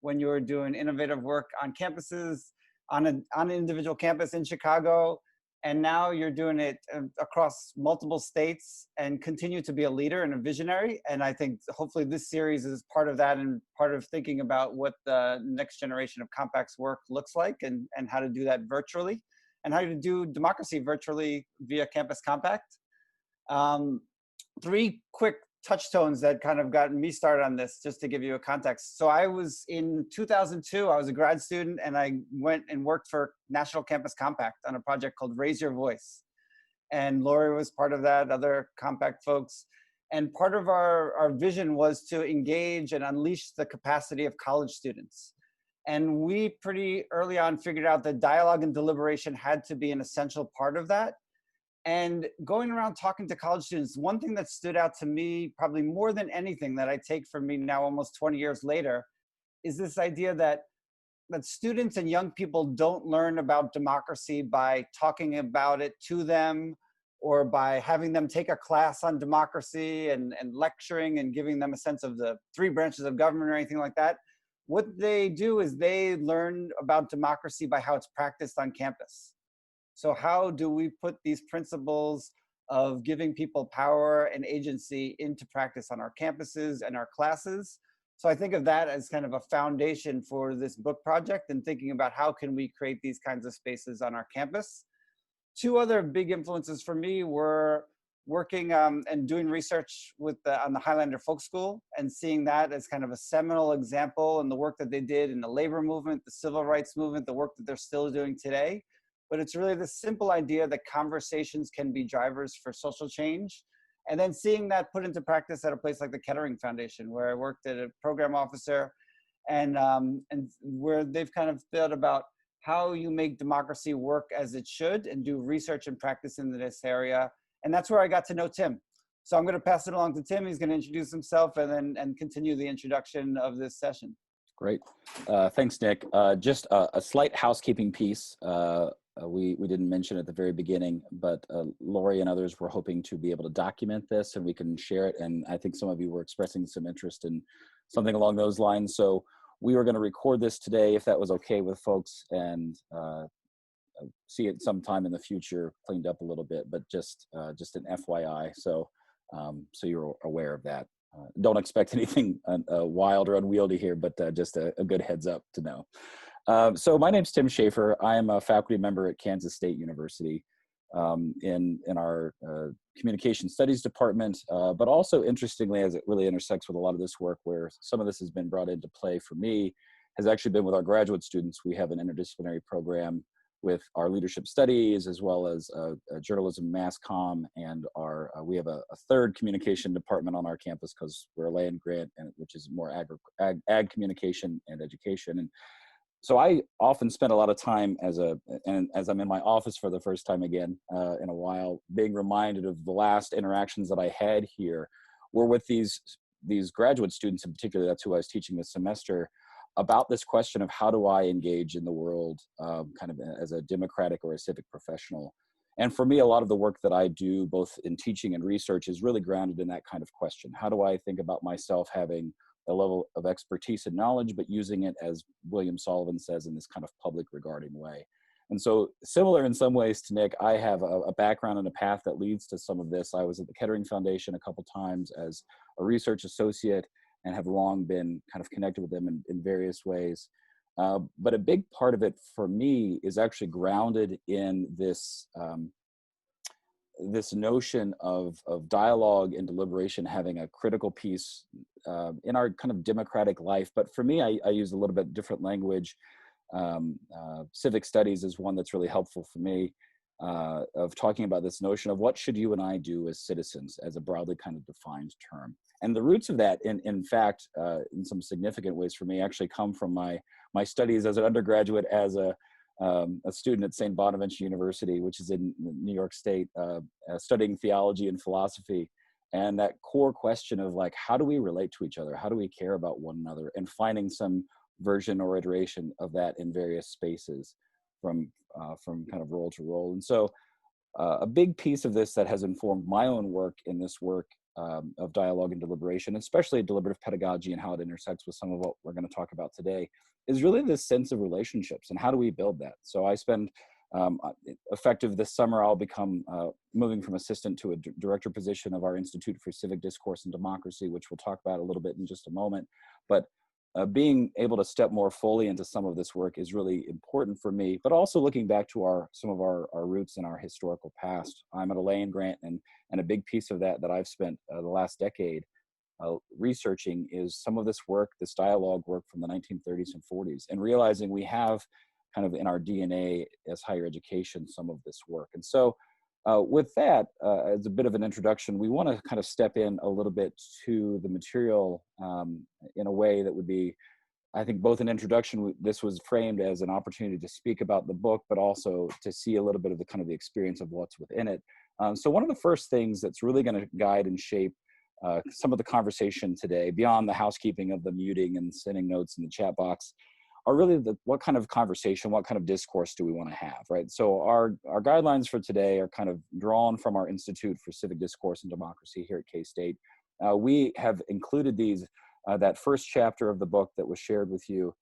when you were doing innovative work on campuses, on an individual campus in Chicago, and now you're doing it across multiple states and continue to be a leader and a visionary. And I think hopefully this series is part of that and part of thinking about what the next generation of Compact's work looks like, and how to do that virtually, and how to do democracy virtually via Campus Compact. Three quick touchstones that kind of got me started on this, just to give you a context. So I was in 2002, I was a grad student, and I went and worked for National Campus Compact on a project called Raise Your Voice. And Lori was part of that, other Compact folks. And part of our vision was to engage and unleash the capacity of college students. And we pretty early on figured out that dialogue and deliberation had to be an essential part of that. And going around talking to college students, one thing that stood out to me, probably more than anything that I take from me now almost 20 years later, is this idea that students and young people don't learn about democracy by talking about it to them, or by having them take a class on democracy and lecturing and giving them a sense of the three branches of government or anything like that. What they do is they learn about democracy by how it's practiced on campus. So how do we put these principles of giving people power and agency into practice on our campuses and our classes? So I think of that as kind of a foundation for this book project, and thinking about how can we create these kinds of spaces on our campus. Two other big influences for me were working and doing research on the Highlander Folk School, and seeing that as kind of a seminal example in the work that they did in the labor movement, the civil rights movement, the work that they're still doing today. But it's really the simple idea that conversations can be drivers for social change. And then seeing that put into practice at a place like the Kettering Foundation, where I worked as a program officer, and where they've kind of thought about how you make democracy work as it should, and do research and practice in this area. And that's where I got to know Tim. So I'm going to pass it along to Tim. He's going to introduce himself and continue the introduction of this session. Great. Thanks, Nick. Just a slight housekeeping piece. We didn't mention at the very beginning, but Lori and others were hoping to be able to document this, and we can share it. And I think some of you were expressing some interest in something along those lines. So we were going to record this today, if that was okay with folks, and see it sometime in the future cleaned up a little bit, but just an FYI. So you're aware of that. Don't expect anything wild or unwieldy here, but just a good heads up to know. So my name's Tim Shaffer. I am a faculty member at Kansas State University in our communication studies department, but also interestingly, as it really intersects with a lot of this work, where some of this has been brought into play for me, has actually been with our graduate students. We have an interdisciplinary program with our leadership studies, as well as journalism, mass comm, and we have a third communication department on our campus, because we're a land grant, and which is more ag communication and education. And so I often spend a lot of time as I'm in my office for the first time again in a while, being reminded of the last interactions that I had here were with these graduate students in particular. That's who I was teaching this semester, about this question of how do I engage in the world kind of as a democratic or a civic professional. And for me, a lot of the work that I do, both in teaching and research, is really grounded in that kind of question. How do I think about myself having a level of expertise and knowledge, but using it, as William Sullivan says, in this kind of public regarding way? And so, similar in some ways to Nick, I have a background and a path that leads to some of this. I was at the Kettering Foundation a couple times as a research associate, and have long been kind of connected with them in various ways. But a big part of it for me is actually grounded in this this notion of dialogue and deliberation having a critical piece in our kind of democratic life. But for me, I use a little bit different language. Civic studies is one that's really helpful for me, of talking about this notion of what should you and I do as citizens, as a broadly kind of defined term. And the roots of that, in fact, in some significant ways for me, actually come from my studies as an undergraduate, as a student at St. Bonaventure University, which is in New York State, studying theology and philosophy. And that core question of, like, how do we relate to each other? How do we care about one another? And finding some version or iteration of that in various spaces, from kind of role to role. And so a big piece of this that has informed my own work in this work of dialogue and deliberation, especially deliberative pedagogy and how it intersects with some of what we're going to talk about today, is really this sense of relationships and how do we build that. So I spend, effective this summer, I'll become moving from assistant to a director position of our Institute for Civic Discourse and Democracy, which we'll talk about a little bit in just a moment. But being able to step more fully into some of this work is really important for me, but also looking back to some of our roots in our historical past. I'm at a land grant, and a big piece of that I've spent the last decade researching is some of this work, this dialogue work from the 1930s and 40s, and realizing we have kind of in our DNA as higher education some of this work. And so with that, as a bit of an introduction, we want to kind of step in a little bit to the material in a way that would be, I think, both an introduction. This was framed as an opportunity to speak about the book, but also to see a little bit of the kind of the experience of what's within it. So one of the first things that's really going to guide and shape some of the conversation today, beyond the housekeeping of the muting and sending notes in the chat box, are really what kind of conversation, what kind of discourse do we want to have, right? So our guidelines for today are kind of drawn from our Institute for Civic Discourse and Democracy here at K-State. We have included these, that first chapter of the book that was shared with you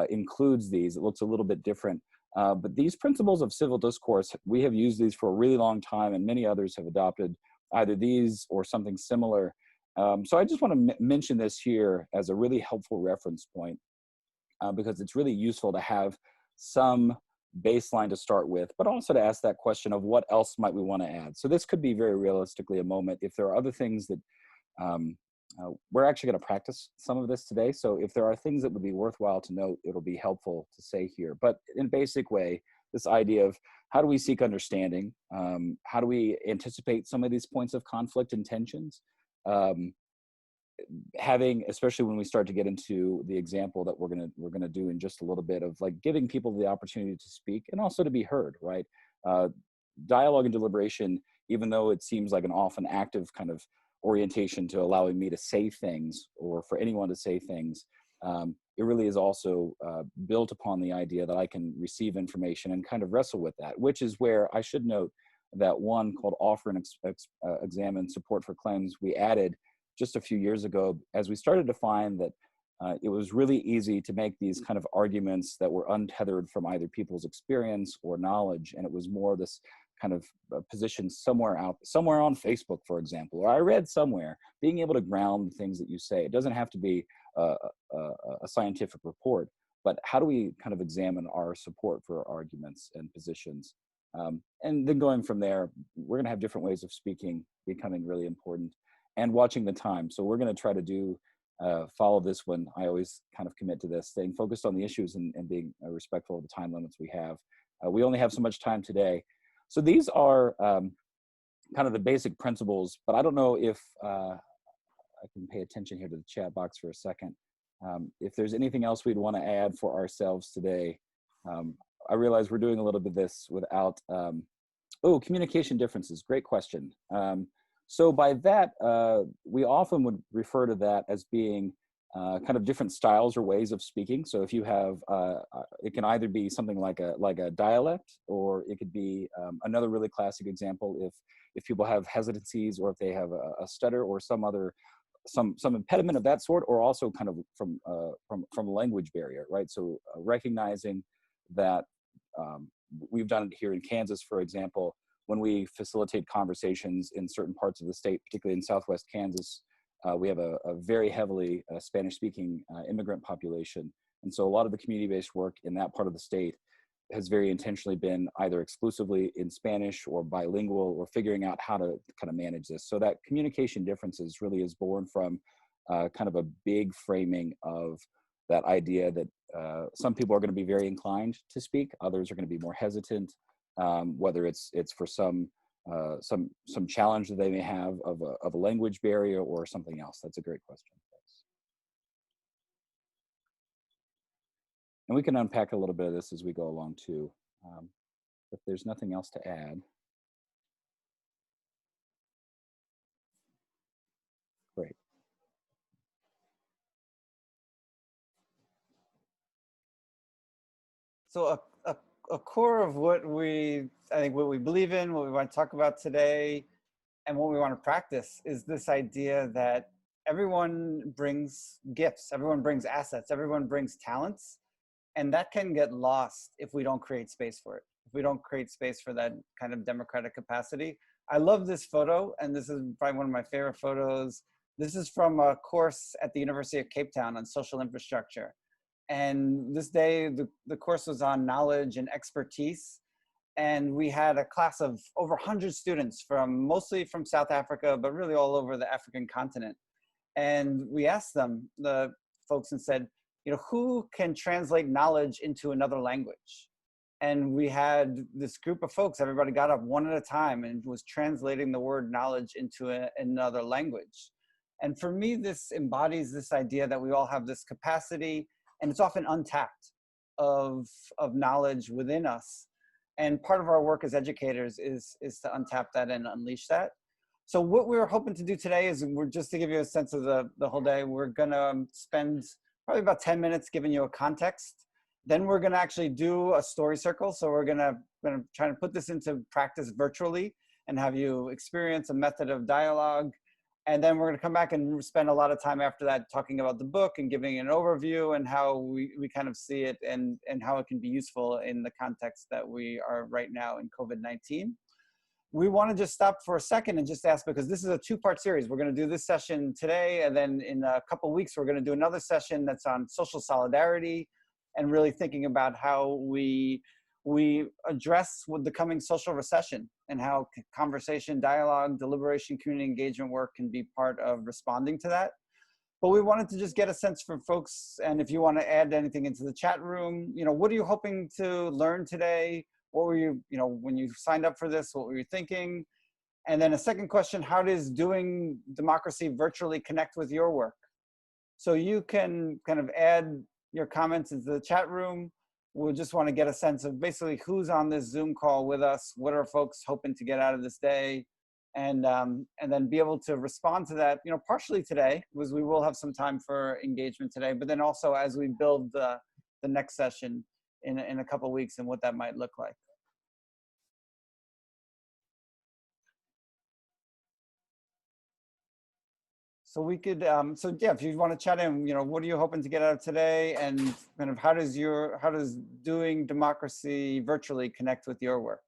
includes these. It looks a little bit different, but these principles of civil discourse, we have used these for a really long time, and many others have adopted either these or something similar. So I just want to mention this here as a really helpful reference point. Because it's really useful to have some baseline to start with, but also to ask that question of what else might we want to add. So this could be very realistically a moment if there are other things that we're actually going to practice some of this today. So if there are things that would be worthwhile to note, it'll be helpful to say here. But in a basic way, this idea of how do we seek understanding? How do we anticipate some of these points of conflict and tensions? Having, especially when we start to get into the example that we're gonna do in just a little bit, of like giving people the opportunity to speak and also to be heard, right? Dialogue and deliberation, even though it seems like an often active kind of orientation to allowing me to say things or for anyone to say things, it really is also built upon the idea that I can receive information and kind of wrestle with that, which is where I should note that one called Offer and Examine Support for Claims we added just a few years ago, as we started to find that it was really easy to make these kind of arguments that were untethered from either people's experience or knowledge, and it was more this kind of position somewhere on Facebook, for example, or I read somewhere, being able to ground the things that you say. It doesn't have to be a scientific report, but how do we kind of examine our support for our arguments and positions? And then going from there, we're gonna have different ways of speaking becoming really important, and watching the time. So we're going to try to do, follow this one. I always kind of commit to this, staying focused on the issues and being respectful of the time limits we have. We only have so much time today. So these are kind of the basic principles, but I don't know if I can pay attention here to the chat box for a second. If there's anything else we'd want to add for ourselves today. I realize we're doing a little bit of this without, communication differences, great question. So by that, we often would refer to that as being kind of different styles or ways of speaking. So if you have, it can either be something like a dialect, or it could be another really classic example if people have hesitancies, or if they have a stutter or some impediment of that sort, or also kind of from a language barrier, right? So recognizing that we've done it here in Kansas, for example. When we facilitate conversations in certain parts of the state, particularly in Southwest Kansas, we have a very heavily Spanish-speaking immigrant population. And so a lot of the community-based work in that part of the state has very intentionally been either exclusively in Spanish or bilingual, or figuring out how to kind of manage this. So that communication differences really is born from kind of a big framing of that idea that some people are going to be very inclined to speak, others are going to be more hesitant. Whether it's for some challenge that they may have of a language barrier or something else. That's a great question. Thanks. And we can unpack a little bit of this as we go along too. If there's nothing else to add. Great. So a core of what we believe in, what we want to talk about today, and what we want to practice is this idea that everyone brings gifts, everyone brings assets, everyone brings talents, and that can get lost if we don't create space for it, if we don't create space for that kind of democratic capacity. I love this photo, and this is probably one of my favorite photos. This is from a course at the University of Cape Town on social infrastructure. And this day, the course was on knowledge and expertise. And we had a class of over 100 students from mostly from South Africa, but really all over the African continent. And we asked them, the folks, and said, you know, who can translate knowledge into another language? And we had this group of folks, everybody got up one at a time and was translating the word knowledge into another language. And for me, this embodies this idea that we all have this capacity, and it's often untapped, of knowledge within us. And part of our work as educators is to untap that and unleash that. So what we're hoping to do today is, we're just to give you a sense of the whole day, we're gonna spend probably about 10 minutes giving you a context. Then we're gonna actually do a story circle. So we're gonna try to put this into practice virtually and have you experience a method of dialogue. And then we're gonna come back and spend a lot of time after that talking about the book and giving an overview and how we kind of see it and how it can be useful in the context that we are right now in COVID-19. We want to just stop for a second and just ask, because this is a two-part series. We're going to do this session today, and then in a couple of weeks, we're going to do another session that's on social solidarity and really thinking about how we address with the coming social recession and how conversation, dialogue, deliberation, community engagement work can be part of responding to that. But we wanted to just get a sense from folks, and if you want to add anything into the chat room, you know, what are you hoping to learn today? What were you, you know, when you signed up for this, what were you thinking? And then a second question, how does doing democracy virtually connect with your work? So you can kind of add your comments into the chat room. We'll just want to get a sense of basically who's on this Zoom call with us, what are folks hoping to get out of this day, and then be able to respond to that, you know, partially today, because we will have some time for engagement today, but then also as we build the next session in a couple of weeks and what that might look like. So we could, so yeah, if you want to chat in, you know, what are you hoping to get out of today, and kind of how does doing democracy virtually connect with your work?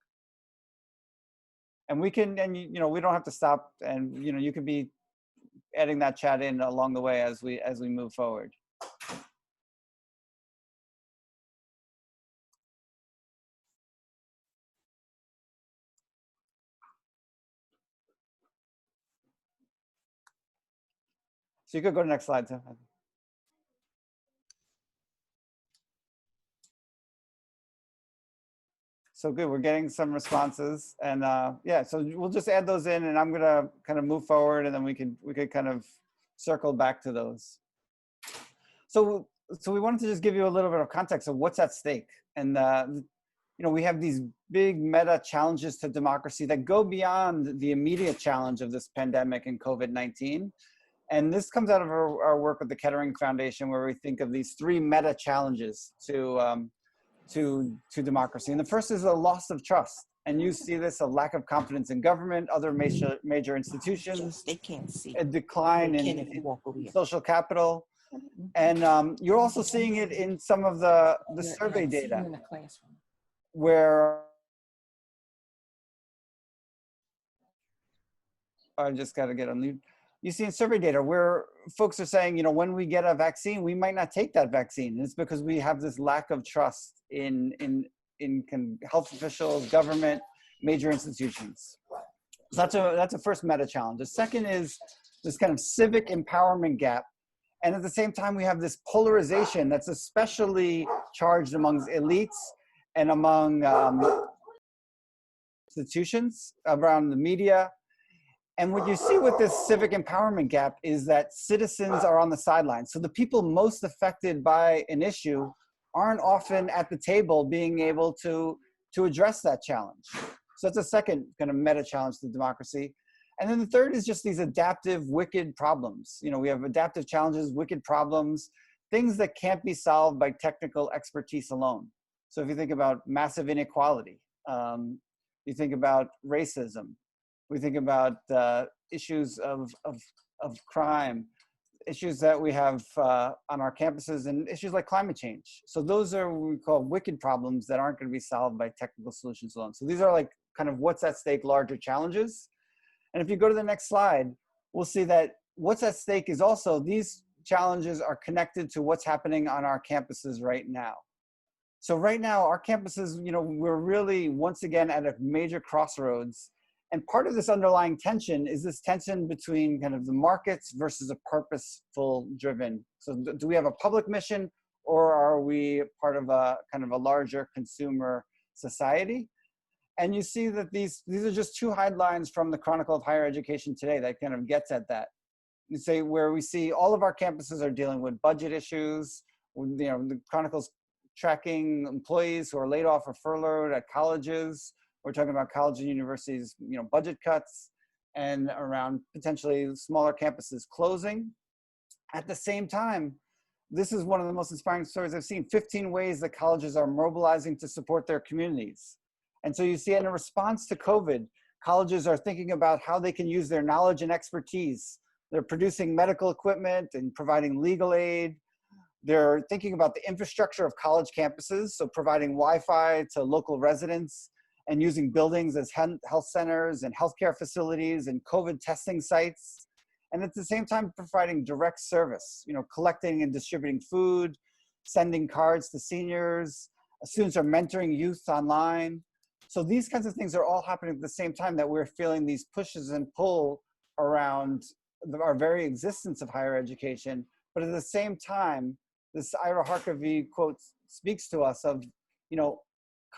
And we can, and you know, we don't have to stop, and you know, you could be adding that chat in along the way as we move forward. So you could go to the next slide, Tim. So good, we're getting some responses, and yeah, so we'll just add those in, and I'm gonna kind of move forward, and then we could kind of circle back to those. So we wanted to just give you a little bit of context of what's at stake, and you know, we have these big meta challenges to democracy that go beyond the immediate challenge of this pandemic and COVID-19. And this comes out of our work with the Kettering Foundation, where we think of these three meta challenges to democracy. And the first is a loss of trust. And you see this, a lack of confidence in government, other major institutions, They can't see. a decline in social capital. And you're also seeing it in some of the survey data, where I just got to get unmuted. You see in survey data where folks are saying, you know, when we get a vaccine, we might not take that vaccine. And it's because we have this lack of trust in health officials, government, major institutions. So that's a first meta challenge. The second is this kind of civic empowerment gap. And at the same time, we have this polarization that's especially charged amongst elites and among institutions, around the media. And what you see with this civic empowerment gap is that citizens are on the sidelines. So the people most affected by an issue aren't often at the table being able to address that challenge. So that's a second kind of meta challenge to democracy. And then the third is just these adaptive, wicked problems. You know, we have adaptive challenges, wicked problems, things that can't be solved by technical expertise alone. So if you think about massive inequality, you think about racism, We think about issues of crime, issues that we have on our campuses, and issues like climate change. So those are what we call wicked problems that aren't going to be solved by technical solutions alone. So these are like kind of what's at stake, larger challenges. And if you go to the next slide, we'll see that what's at stake is also these challenges are connected to what's happening on our campuses right now. So right now, our campuses, you know, we're really, once again, at a major crossroads. And part of this underlying tension is this tension between kind of the markets versus a purposeful driven. So do we have a public mission, or are we part of a kind of a larger consumer society? And you see that these are just two headlines from the Chronicle of Higher Education today that kind of gets at that. You say where we see all of our campuses are dealing with budget issues. You know, the Chronicle's tracking employees who are laid off or furloughed at colleges. We're talking about colleges and universities, you know, budget cuts, and around potentially smaller campuses closing. At the same time, this is one of the most inspiring stories I've seen. 15 ways that colleges are mobilizing to support their communities. And so you see in response to COVID, colleges are thinking about how they can use their knowledge and expertise. They're producing medical equipment and providing legal aid. They're thinking about the infrastructure of college campuses, so providing Wi-Fi to local residents and using buildings as health centers and healthcare facilities and COVID testing sites. And at the same time, providing direct service, you know, collecting and distributing food, sending cards to seniors. Students are mentoring youth online. So these kinds of things are all happening at the same time that we're feeling these pushes and pull around our very existence of higher education. But at the same time, this Ira Harkavy quote speaks to us of, you know,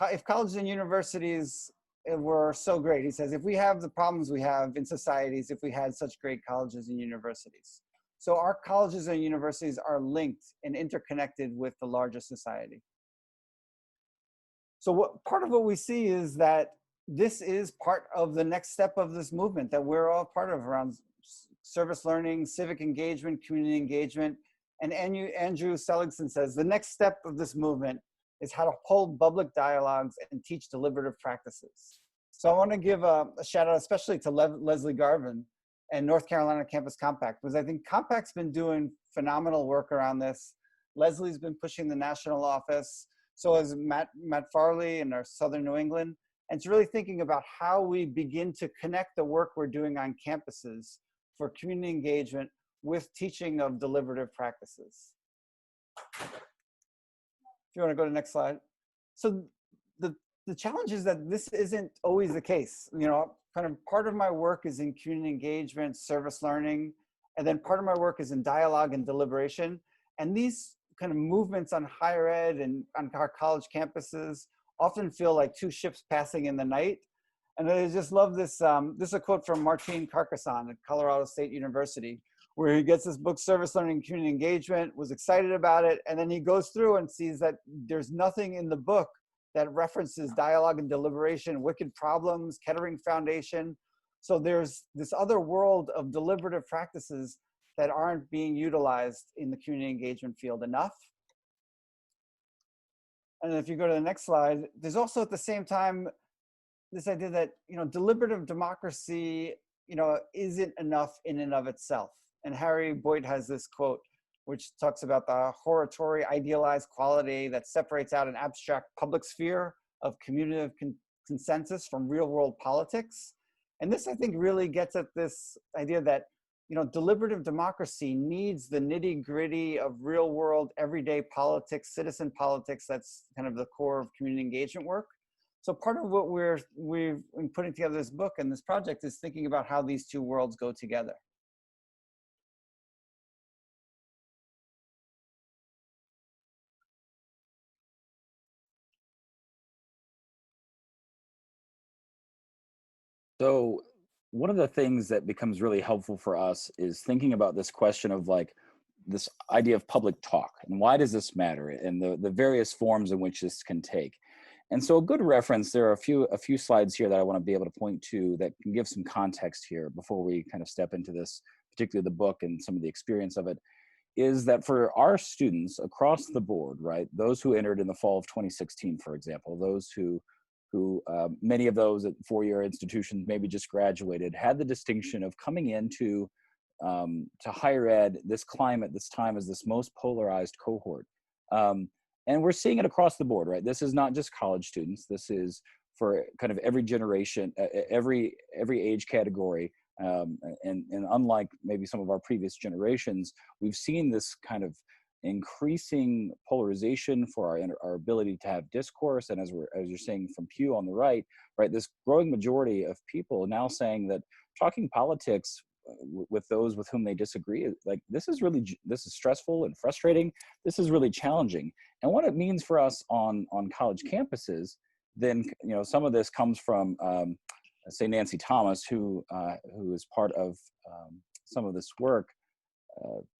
if colleges and universities were so great, he says, if we have the problems we have in societies, if we had such great colleges and universities. So our colleges and universities are linked and interconnected with the larger society. So part of what we see is that this is part of the next step of this movement that we're all part of around service learning, civic engagement, community engagement. And Andrew Seligson says, the next step of this movement is how to hold public dialogues and teach deliberative practices. So I want to give a shout out, especially to Leslie Garvin and North Carolina Campus Compact, because I think Compact's been doing phenomenal work around this. Leslie's been pushing the national office. So has Matt Farley in our Southern New England. And it's really thinking about how we begin to connect the work we're doing on campuses for community engagement with teaching of deliberative practices. If you want to go to the next slide. So the challenge is that this isn't always the case. You know, kind of part of my work is in community engagement, service learning, and then part of my work is in dialogue and deliberation. And these kind of movements on higher ed and on our college campuses often feel like two ships passing in the night. And I just love this. This is a quote from Martin Carcassonne at Colorado State University, where he gets this book, Service Learning and Community Engagement, was excited about it. And then he goes through and sees that there's nothing in the book that references dialogue and deliberation, wicked problems, Kettering Foundation. So there's this other world of deliberative practices that aren't being utilized in the community engagement field enough. And if you go to the next slide, there's also at the same time, this idea that, you know, deliberative democracy, you know, isn't enough in and of itself. And Harry Boyd has this quote, which talks about the hortatory idealized quality that separates out an abstract public sphere of community consensus from real world politics. And this, I think, really gets at this idea that, you know, deliberative democracy needs the nitty gritty of real world, everyday politics, citizen politics. That's kind of the core of community engagement work. So part of what we've been putting together this book and this project is thinking about how these two worlds go together. So one of the things that becomes really helpful for us is thinking about this question of like this idea of public talk and why does this matter and the various forms in which this can take. And so a good reference, there are a few slides here that I want to be able to point to that can give some context here before we kind of step into this, particularly the book and some of the experience of it, is that for our students across the board, right, those who entered in the fall of 2016, for example, those who who many of those at four-year institutions maybe just graduated, had the distinction of coming into to higher ed, this climate, this time is this most polarized cohort. And we're seeing it across the board, right? This is not just college students. This is for kind of every generation, every age category. And unlike maybe some of our previous generations, we've seen this kind of increasing polarization for our ability to have discourse. And as you're saying from Pew on the right, this growing majority of people now saying that talking politics with those with whom they disagree, like this is stressful and frustrating. This is really challenging. And what it means for us on college campuses, then, you know, some of this comes from say Nancy Thomas, who is part of some of this work.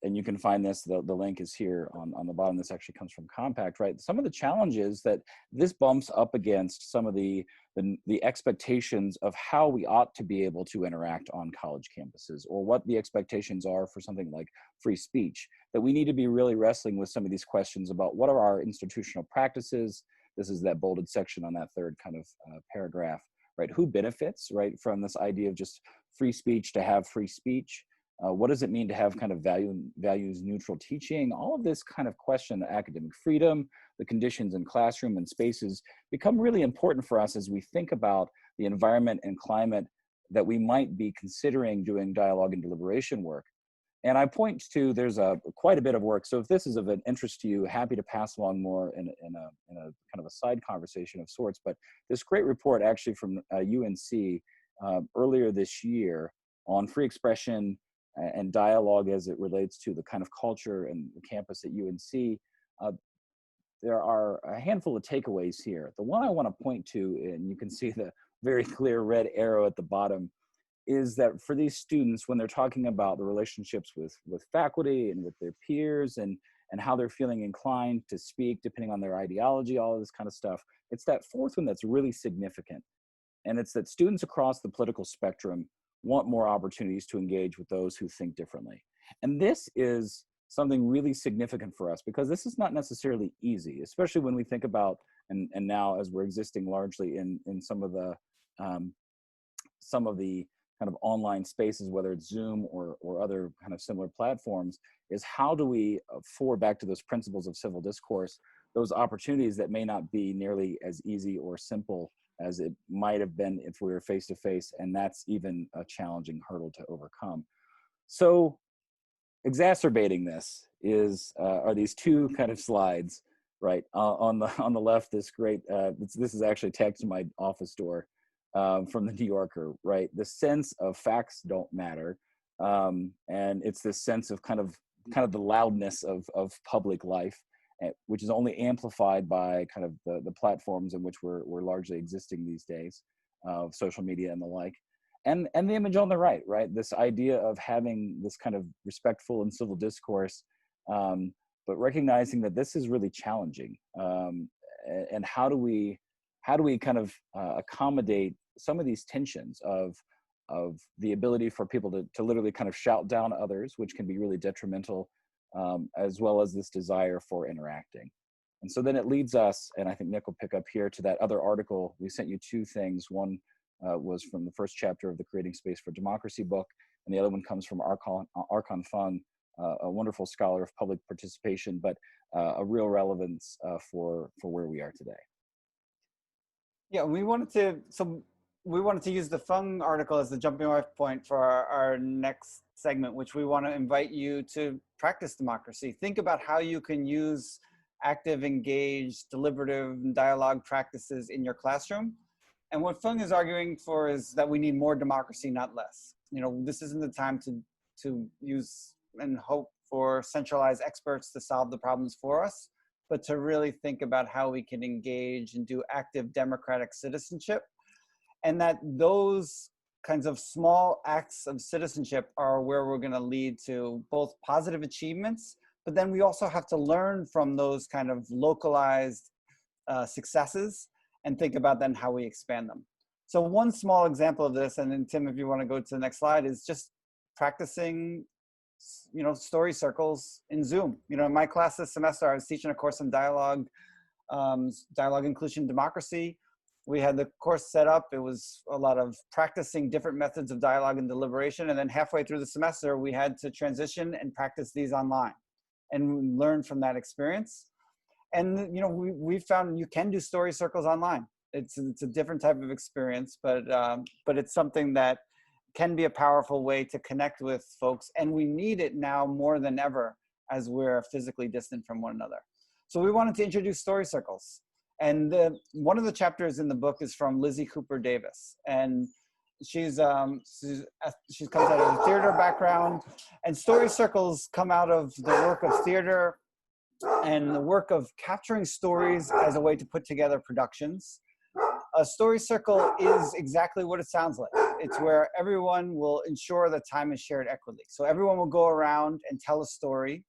And you can find this, the link is here on the bottom. This actually comes from Compact, right? Some of the challenges that this bumps up against some of the expectations of how we ought to be able to interact on college campuses, or what the expectations are for something like free speech, that we need to be really wrestling with some of these questions about what are our institutional practices. This is that bolded section on that third kind of paragraph, right? Who benefits, right, from this idea of just free speech to have free speech? What does it mean to have kind of values neutral teaching? All of this kind of question, academic freedom, the conditions in classroom and spaces become really important for us as we think about the environment and climate that we might be considering doing dialogue and deliberation work. And I point to, there's quite a bit of work. So if this is of an interest to you, happy to pass along more in a kind of a side conversation of sorts. But this great report actually from UNC earlier this year on free expression and dialogue as it relates to the kind of culture and the campus at UNC, there are a handful of takeaways here. The one I want to point to, and you can see the very clear red arrow at the bottom, is that for these students, when they're talking about the relationships with faculty and with their peers and how they're feeling inclined to speak depending on their ideology, all of this kind of stuff, it's that fourth one that's really significant. And it's that students across the political spectrum want more opportunities to engage with those who think differently. And this is something really significant for us, because this is not necessarily easy, especially when we think about, and now as we're existing largely in some of the kind of online spaces, whether it's Zoom or other kind of similar platforms, is how do we forward back to those principles of civil discourse, those opportunities that may not be nearly as easy or simple as it might have been if we were face to face, and that's even a challenging hurdle to overcome. So exacerbating this are these two kind of slides, right? On the left, this great, this is actually tagged to my office door from the New Yorker, right? The sense of facts don't matter. And it's this sense of kind of the loudness of public life, which is only amplified by kind of the platforms in which we're largely existing these days, of social media and the like. And the image on the right, this idea of having this kind of respectful and civil discourse, but recognizing that this is really challenging. And how do we kind of accommodate some of these tensions of the ability for people to literally kind of shout down others, which can be really detrimental, as well as this desire for interacting. And so then it leads us, and I think Nick will pick up here, to that other article. We sent you two things. One was from the first chapter of the Creating Space for Democracy book, and the other one comes from Archon Fung, a wonderful scholar of public participation, but a real relevance for where we are today. Yeah, we wanted to use the Fung article as the jumping off point for our next segment, which we want to invite you to practice democracy. Think about how you can use active, engaged, deliberative, and dialogue practices in your classroom. And what Fung is arguing for is that we need more democracy, not less. You know, this isn't the time to use and hope for centralized experts to solve the problems for us, but to really think about how we can engage and do active democratic citizenship. And that those kinds of small acts of citizenship are where we're going to lead to both positive achievements, but then we also have to learn from those kind of localized successes and think about then how we expand them. So one small example of this, and then Tim, if you want to go to the next slide, is just practicing, you know, story circles in Zoom. You know, in my class this semester, I was teaching a course on dialogue, inclusion, democracy. We had the course set up. It was a lot of practicing different methods of dialogue and deliberation. And then halfway through the semester, we had to transition and practice these online and learn from that experience. And, you know, we found you can do story circles online. It's a different type of experience, but it's something that can be a powerful way to connect with folks. And we need it now more than ever as we're physically distant from one another. So we wanted to introduce story circles. And one of the chapters in the book is from Lizzie Cooper Davis. And she comes out of a theater background. And story circles come out of the work of theater and the work of capturing stories as a way to put together productions. A story circle is exactly what it sounds like. It's where everyone will ensure that time is shared equitably. So everyone will go around and tell a story.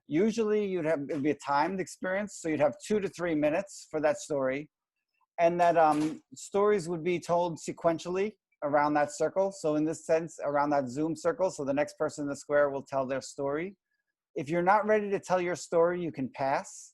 Usually it'd be a timed experience. So you'd have 2 to 3 minutes for that story. And that stories would be told sequentially around that circle. So in this sense, around that Zoom circle. So the next person in the square will tell their story. If you're not ready to tell your story, you can pass.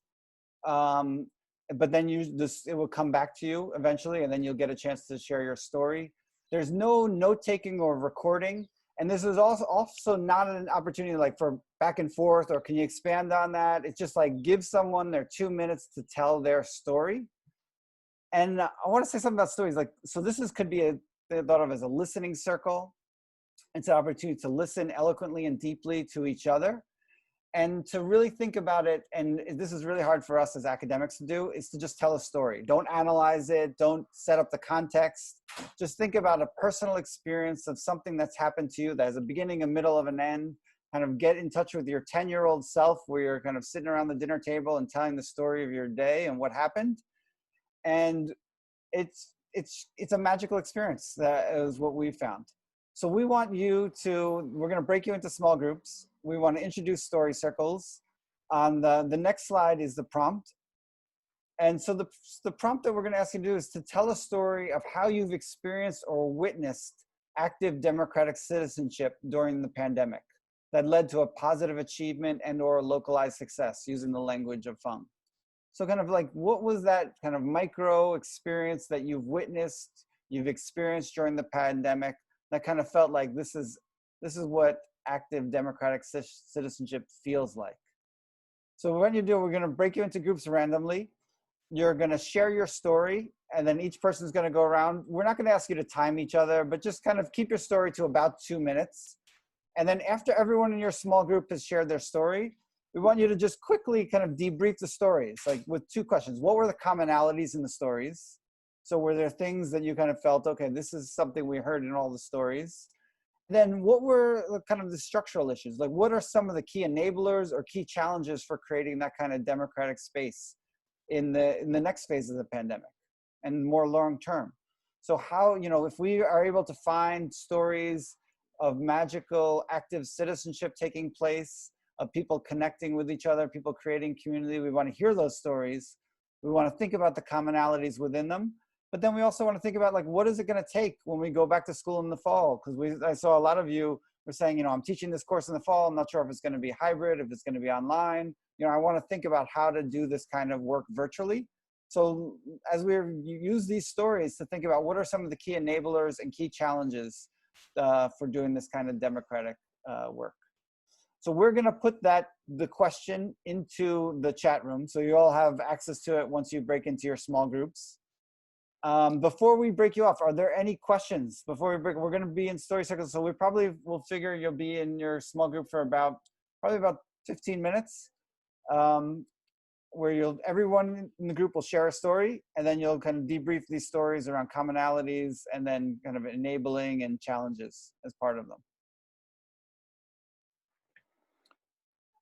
But then it will come back to you eventually, and then you'll get a chance to share your story. There's no note-taking or recording. And this is also not an opportunity like for back and forth, or can you expand on that? It's just like give someone their 2 minutes to tell their story. And I want to say something about stories. Like, so could be thought of as a listening circle. It's an opportunity to listen eloquently and deeply to each other. And to really think about it, and this is really hard for us as academics to do, is to just tell a story. Don't analyze it. Don't set up the context. Just think about a personal experience of something that's happened to you that has a beginning, a middle, of an end. Kind of get in touch with your 10-year-old self where you're kind of sitting around the dinner table and telling the story of your day and what happened. And it's a magical experience. That is what we found. So we want we're going to break you into small groups. We want to introduce story circles. On the next slide is the prompt. And so the prompt that we're going to ask you to do is to tell a story of how you've experienced or witnessed active democratic citizenship during the pandemic that led to a positive achievement and or localized success, using the language of Fung. So kind of like, what was that kind of micro experience that you've witnessed, you've experienced during the pandemic that kind of felt like this is what active democratic citizenship feels like? So what you do, we're going to break you into groups randomly. You're going to share your story, and then each person's going to go around. We're not going to ask you to time each other, but just kind of keep your story to about 2 minutes. And then after everyone in your small group has shared their story, we want you to just quickly kind of debrief the stories, like with 2 questions. What were the commonalities in the stories? So were there things that you kind of felt, okay, this is something we heard in all the stories? Then what were kind of the structural issues? Like, what are some of the key enablers or key challenges for creating that kind of democratic space in the next phase of the pandemic and more long term? So how, if we are able to find stories of magical active citizenship taking place, of people connecting with each other, people creating community, we want to hear those stories. We want to think about the commonalities within them. But then we also want to think about, like, what is it going to take when we go back to school in the fall? Because I saw a lot of you were saying, I'm teaching this course in the fall. I'm not sure if it's going to be hybrid, if it's going to be online. I want to think about how to do this kind of work virtually. So as we use these stories to think about what are some of the key enablers and key challenges for doing this kind of democratic work. So we're going to put the question into the chat room. So you all have access to it once you break into your small groups. Before we break you off, are there any questions before we break? We're going to be in story circles, so we'll figure you'll be in your small group for probably about 15 minutes, where everyone in the group will share a story, and then you'll kind of debrief these stories around commonalities and then kind of enabling and challenges as part of them.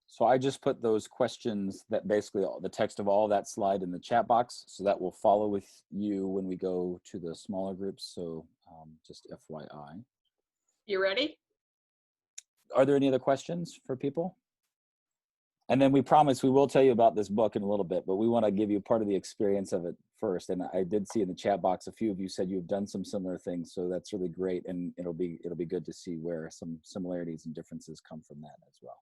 So I just put those questions, that basically the text of all that slide, in the chat box, so that will follow with you when we go to the smaller groups. So just FYI. You ready? Are there any other questions for people? And then we promise we will tell you about this book in a little bit, but we want to give you part of the experience of it first. And I did see in the chat box, a few of you said you've done some similar things. So that's really great. And it'll be good to see where some similarities and differences come from that as well.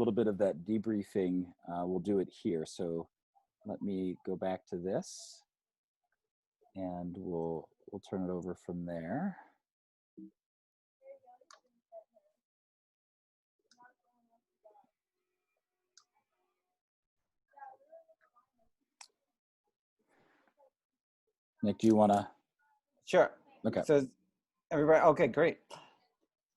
little bit of that debriefing, we'll do it here. So let me go back to this, and we'll turn it over from there. Nick, do you want to? Sure. Okay. So everybody, okay, great.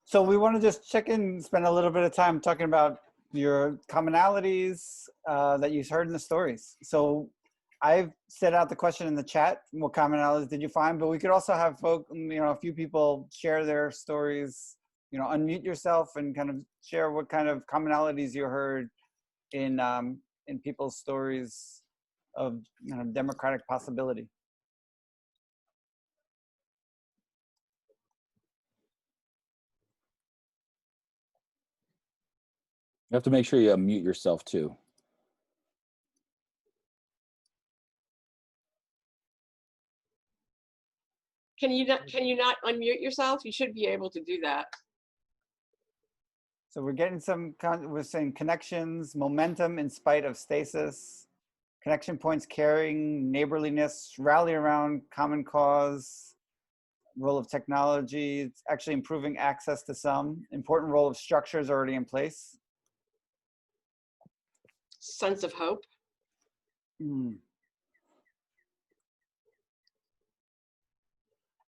So we want to just check in, spend a little bit of time talking about your commonalities that you heard in the stories. So I've set out the question in the chat, what commonalities did you find? But we could also have a few people share their stories, unmute yourself and kind of share what kind of commonalities you heard in people's stories of democratic possibility. You have to make sure you unmute yourself too. Can you not unmute yourself? You should be able to do that. So we're getting we're saying connections, momentum in spite of stasis, connection points caring, neighborliness, rally around common cause, role of technology, it's actually improving access to some, important role of structures already in place. Sense of hope.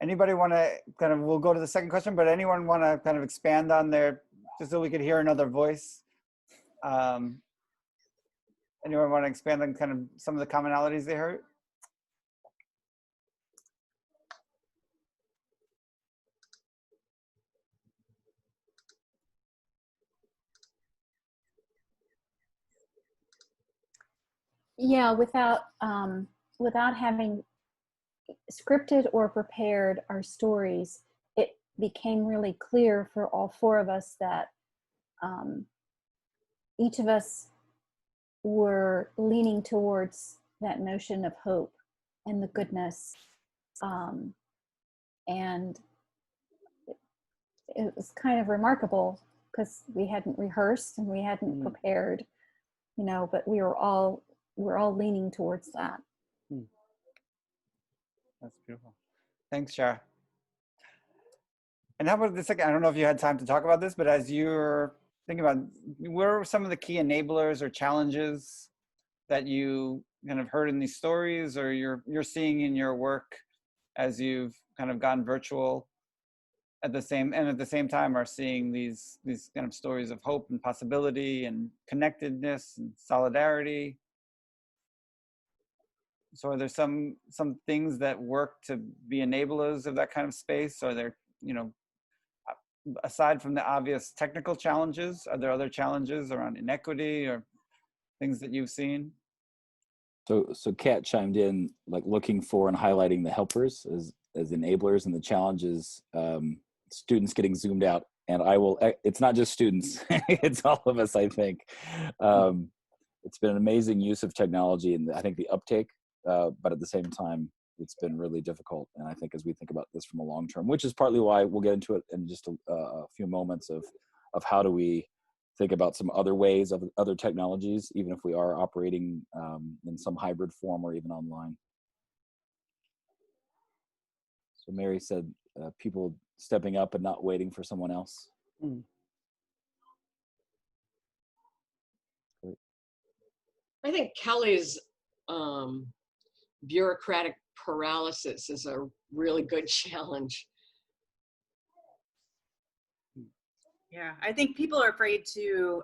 Anybody want to we'll go to the second question, but anyone want to kind of expand on their, just so we could hear another voice? Anyone want to expand on kind of some of the commonalities they heard? Yeah, without having scripted or prepared our stories, it became really clear for all four of us that each of us were leaning towards that notion of hope and the goodness, and it was kind of remarkable because we hadn't rehearsed and we hadn't prepared, but we're all leaning towards that. That's beautiful. Thanks, Shar. And how about the second? I don't know if you had time to talk about this, but as you're thinking about, what are some of the key enablers or challenges that you kind of heard in these stories, or you're seeing in your work as you've kind of gone virtual at the same time are seeing these kind of stories of hope and possibility and connectedness and solidarity? So are there some things that work to be enablers of that kind of space? Are there, aside from the obvious technical challenges, are there other challenges around inequity or things that you've seen? So Kat chimed in, like looking for and highlighting the helpers as enablers, and the challenges, students getting zoomed out. And it's not just students, it's all of us, I think. It's been an amazing use of technology, and I think the uptake, but at the same time, it's been really difficult. And I think as we think about this from a long term, which is partly why we'll get into it in just a few moments of how do we think about some other ways of other technologies, even if we are operating in some hybrid form or even online. So Mary said, people stepping up and not waiting for someone else. Great. I think Kelly's bureaucratic paralysis is a really good challenge. Yeah, I think people are afraid to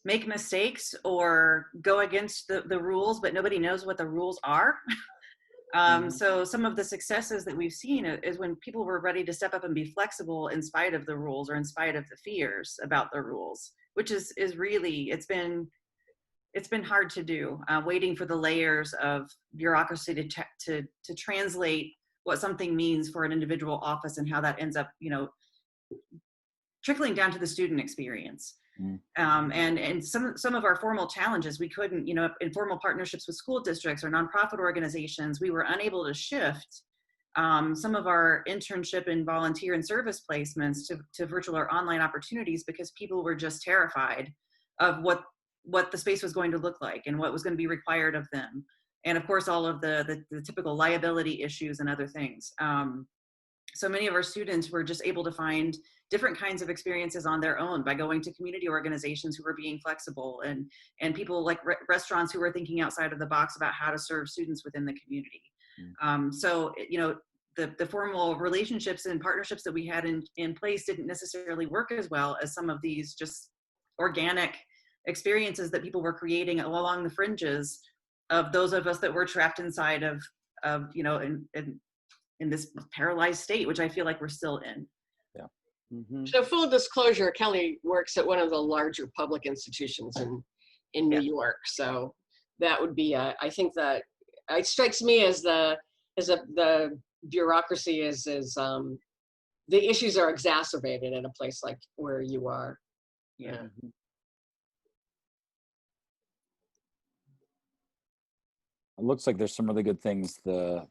make mistakes or go against the rules, but nobody knows what the rules are. So some of the successes that we've seen is when people were ready to step up and be flexible in spite of the rules or in spite of the fears about the rules, which is really, it's been hard to do, waiting for the layers of bureaucracy to translate what something means for an individual office and how that ends up, trickling down to the student experience. And some of our formal challenges, we couldn't, in formal partnerships with school districts or nonprofit organizations, we were unable to shift some of our internship and volunteer and service placements to virtual or online opportunities because people were just terrified of what the space was going to look like and what was going to be required of them. And of course, all of the typical liability issues and other things. So many of our students were just able to find different kinds of experiences on their own by going to community organizations who were being flexible, and people like restaurants who were thinking outside of the box about how to serve students within the community. So, you know, the formal relationships and partnerships that we had in place didn't necessarily work as well as some of these just organic experiences that people were creating along the fringes of those of us that were trapped inside of you know, in this paralyzed state, which I feel like we're still in. Yeah. Mm-hmm. So full disclosure, Kelly works at one of the larger public institutions in New York. So that would be, I think that it strikes me as the bureaucracy is the issues are exacerbated in a place like where you are. Yeah. Mm-hmm. It looks like there's some really good things. The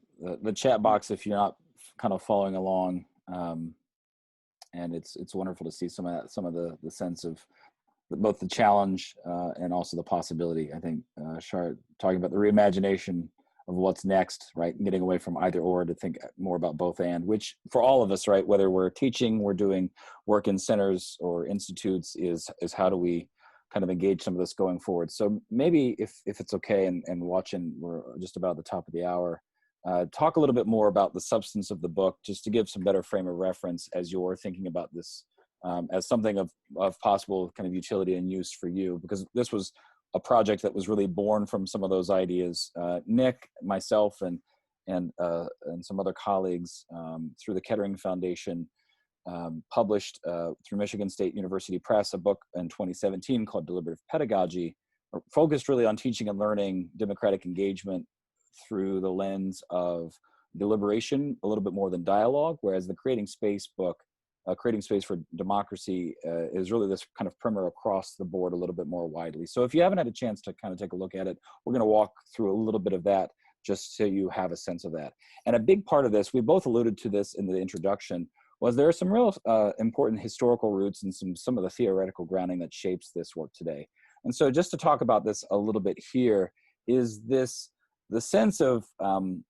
chat box, if you're not kind of following along, and it's wonderful to see some of the sense of both the challenge and also the possibility. I think Shar talking about the reimagination of what's next, right? Getting away from either or to think more about both and, which for all of us, right? Whether we're teaching, we're doing work in centers or institutes, is how do we kind of engage some of this going forward. So maybe if it's okay, and watching, we're just about the top of the hour, talk a little bit more about the substance of the book, just to give some better frame of reference as you're thinking about this as something of possible kind of utility and use for you, because this was a project that was really born from some of those ideas. Nick, myself, and some other colleagues through the Kettering Foundation published through Michigan State University Press a book in 2017 called Deliberative Pedagogy, focused really on teaching and learning democratic engagement through the lens of deliberation, a little bit more than dialogue, whereas the Creating Space book, Creating Space for Democracy, is really this kind of primer across the board a little bit more widely. So if you haven't had a chance to kind of take a look at it, we're going to walk through a little bit of that just so you have a sense of that. And a big part of this, we both alluded to this in the introduction, was there are some real important historical roots and some of the theoretical grounding that shapes this work today. And so just to talk about this a little bit here, is the sense of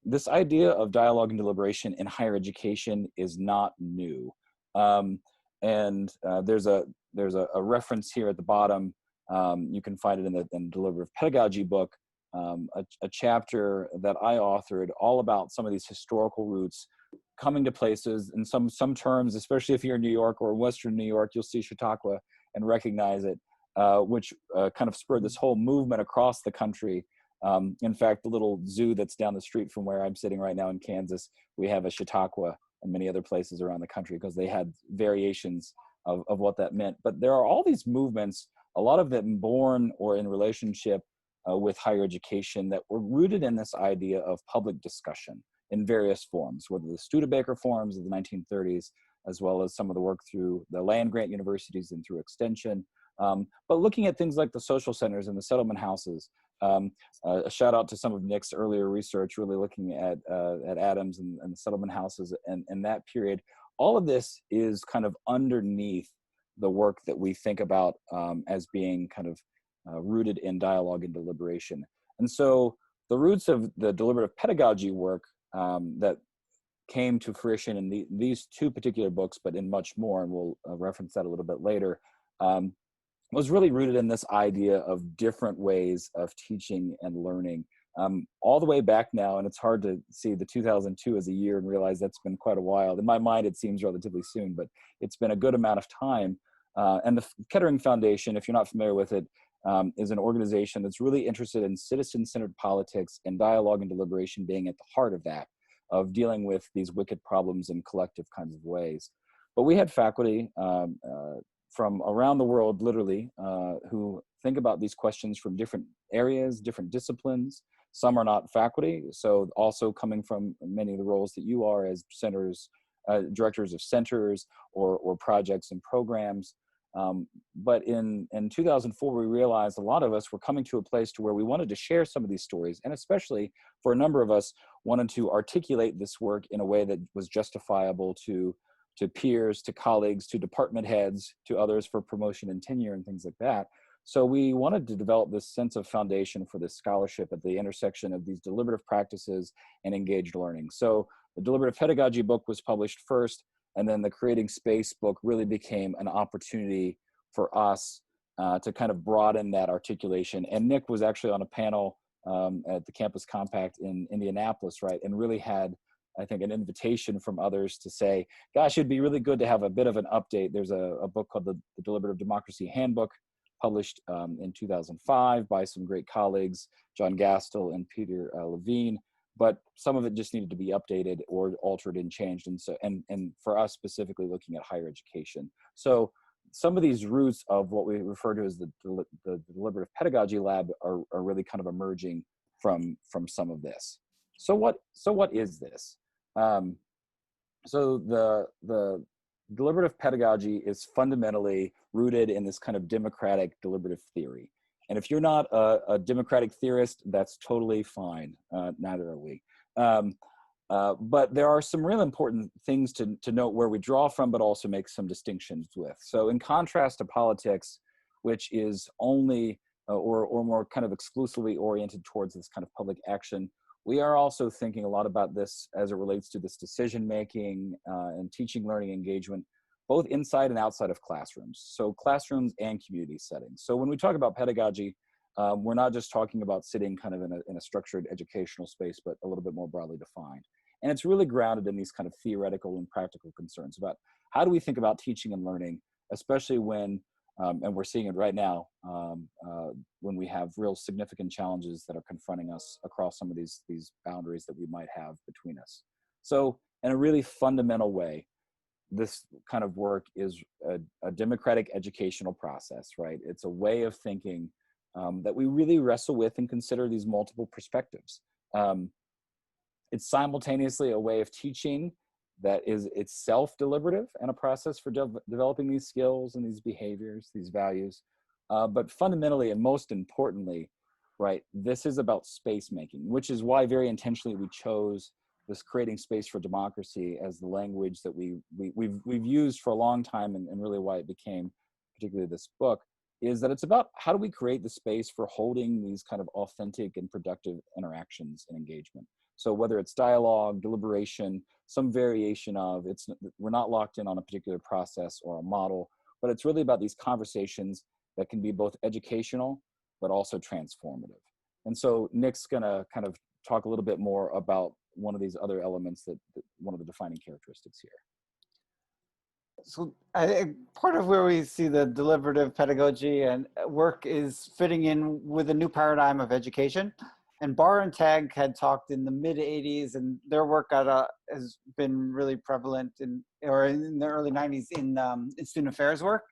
this idea of dialogue and deliberation in higher education is not new. There's a reference here at the bottom. You can find it in the Deliberative Pedagogy book, a chapter that I authored all about some of these historical roots coming to places, and some terms, especially if you're in New York or Western New York, you'll see Chautauqua and recognize it, which kind of spurred this whole movement across the country. In fact, the little zoo that's down the street from where I'm sitting right now in Kansas, we have a Chautauqua, and many other places around the country, because they had variations of what that meant. But there are all these movements, a lot of them born or in relationship with higher education, that were rooted in this idea of public discussion in various forms, whether the Studebaker forums of the 1930s, as well as some of the work through the land-grant universities and through extension. But looking at things like the social centers and the settlement houses, a shout out to some of Nick's earlier research, really looking at Adams and the settlement houses and that period. All of this is kind of underneath the work that we think about as being kind of rooted in dialogue and deliberation. And so the roots of the deliberative pedagogy work that came to fruition in these two particular books, but in much more, and we'll reference that a little bit later, was really rooted in this idea of different ways of teaching and learning, all the way back now. And it's hard to see the 2002 as a year and realize that's been quite a while. In my mind, it seems relatively soon, but it's been a good amount of time. And the Kettering Foundation, if you're not familiar with it, is an organization that's really interested in citizen-centered politics and dialogue and deliberation being at the heart of that, of dealing with these wicked problems in collective kinds of ways. But we had faculty from around the world, literally, who think about these questions from different areas, different disciplines. Some are not faculty, so also coming from many of the roles that you are as centers, directors of centers or projects and programs. But in 2004, we realized a lot of us were coming to a place to where we wanted to share some of these stories, and especially for a number of us, wanted to articulate this work in a way that was justifiable to peers, to colleagues, to department heads, to others for promotion and tenure and things like that. So we wanted to develop this sense of foundation for this scholarship at the intersection of these deliberative practices and engaged learning. So the Deliberative Pedagogy book was published first, and then the Creating Space book really became an opportunity for us to kind of broaden that articulation. And Nick was actually on a panel at the Campus Compact in Indianapolis, right? And really had, I think, an invitation from others to say, gosh, it'd be really good to have a bit of an update. There's a book called the Deliberative Democracy Handbook, published in 2005 by some great colleagues, John Gastel and Peter Levine, but some of it just needed to be updated or altered and changed. And so, and for us specifically looking at higher education. So some of these roots of what we refer to as the Deliberative Pedagogy Lab are really kind of emerging from some of this. So what is this? So the deliberative pedagogy is fundamentally rooted in this kind of democratic deliberative theory. And if you're not a democratic theorist, that's totally fine. Neither are we. But there are some real important things to note where we draw from, but also make some distinctions with. So in contrast to politics, which is only or more kind of exclusively oriented towards this kind of public action, we are also thinking a lot about this as it relates to this decision-making and teaching, learning, engagement, both inside and outside of classrooms. So classrooms and community settings. So when we talk about pedagogy, we're not just talking about sitting kind of in a structured educational space, but a little bit more broadly defined. And it's really grounded in these kind of theoretical and practical concerns about how do we think about teaching and learning, especially when, and we're seeing it right now, when we have real significant challenges that are confronting us across some of these boundaries that we might have between us. So in a really fundamental way, this kind of work is a democratic educational process, right? It's a way of thinking that we really wrestle with and consider these multiple perspectives. It's simultaneously a way of teaching that is itself deliberative and a process for developing these skills and these behaviors, these values. But fundamentally and most importantly, right, this is about space making, which is why very intentionally we chose this Creating Space for Democracy as the language that we've used for a long time, and really why it became particularly this book, is that it's about how do we create the space for holding these kind of authentic and productive interactions and engagement. So whether it's dialogue, deliberation, some variation of, we're not locked in on a particular process or a model, but it's really about these conversations that can be both educational, but also transformative. And so Nick's gonna kind of talk a little bit more about one of these other elements that one of the defining characteristics here. So I think part of where we see the deliberative pedagogy and work is fitting in with a new paradigm of education. And Barr and Tagg had talked in the mid 80s, and their work has been really prevalent in the early 90s in student affairs work,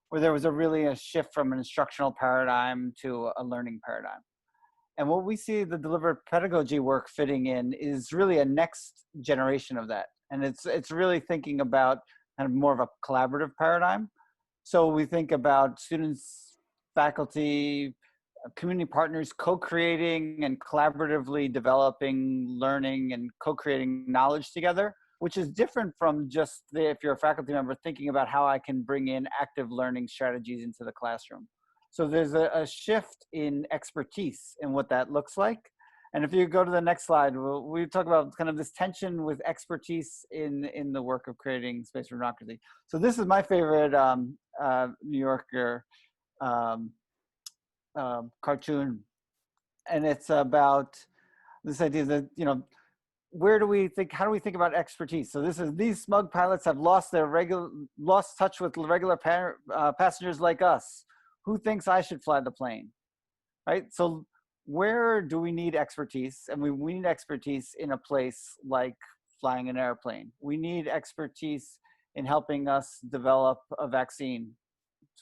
where there was a shift from an instructional paradigm to a learning paradigm. And what we see the deliberative pedagogy work fitting in is really a next generation of that. And it's really thinking about kind of more of a collaborative paradigm. So we think about students, faculty, community partners co-creating and collaboratively developing learning and co-creating knowledge together, which is different from just if you're a faculty member thinking about how I can bring in active learning strategies into the classroom. So there's a shift in expertise in what that looks like. And if you go to the next slide, we talk about kind of this tension with expertise in the work of creating space for democracy. So this is my favorite New Yorker cartoon, and it's about this idea that, you know, how do we think about expertise? So these smug pilots have lost touch with regular passengers like us. Who thinks I should fly the plane, right? So where do we need expertise? And we need expertise in a place like flying an airplane. We need expertise in helping us develop a vaccine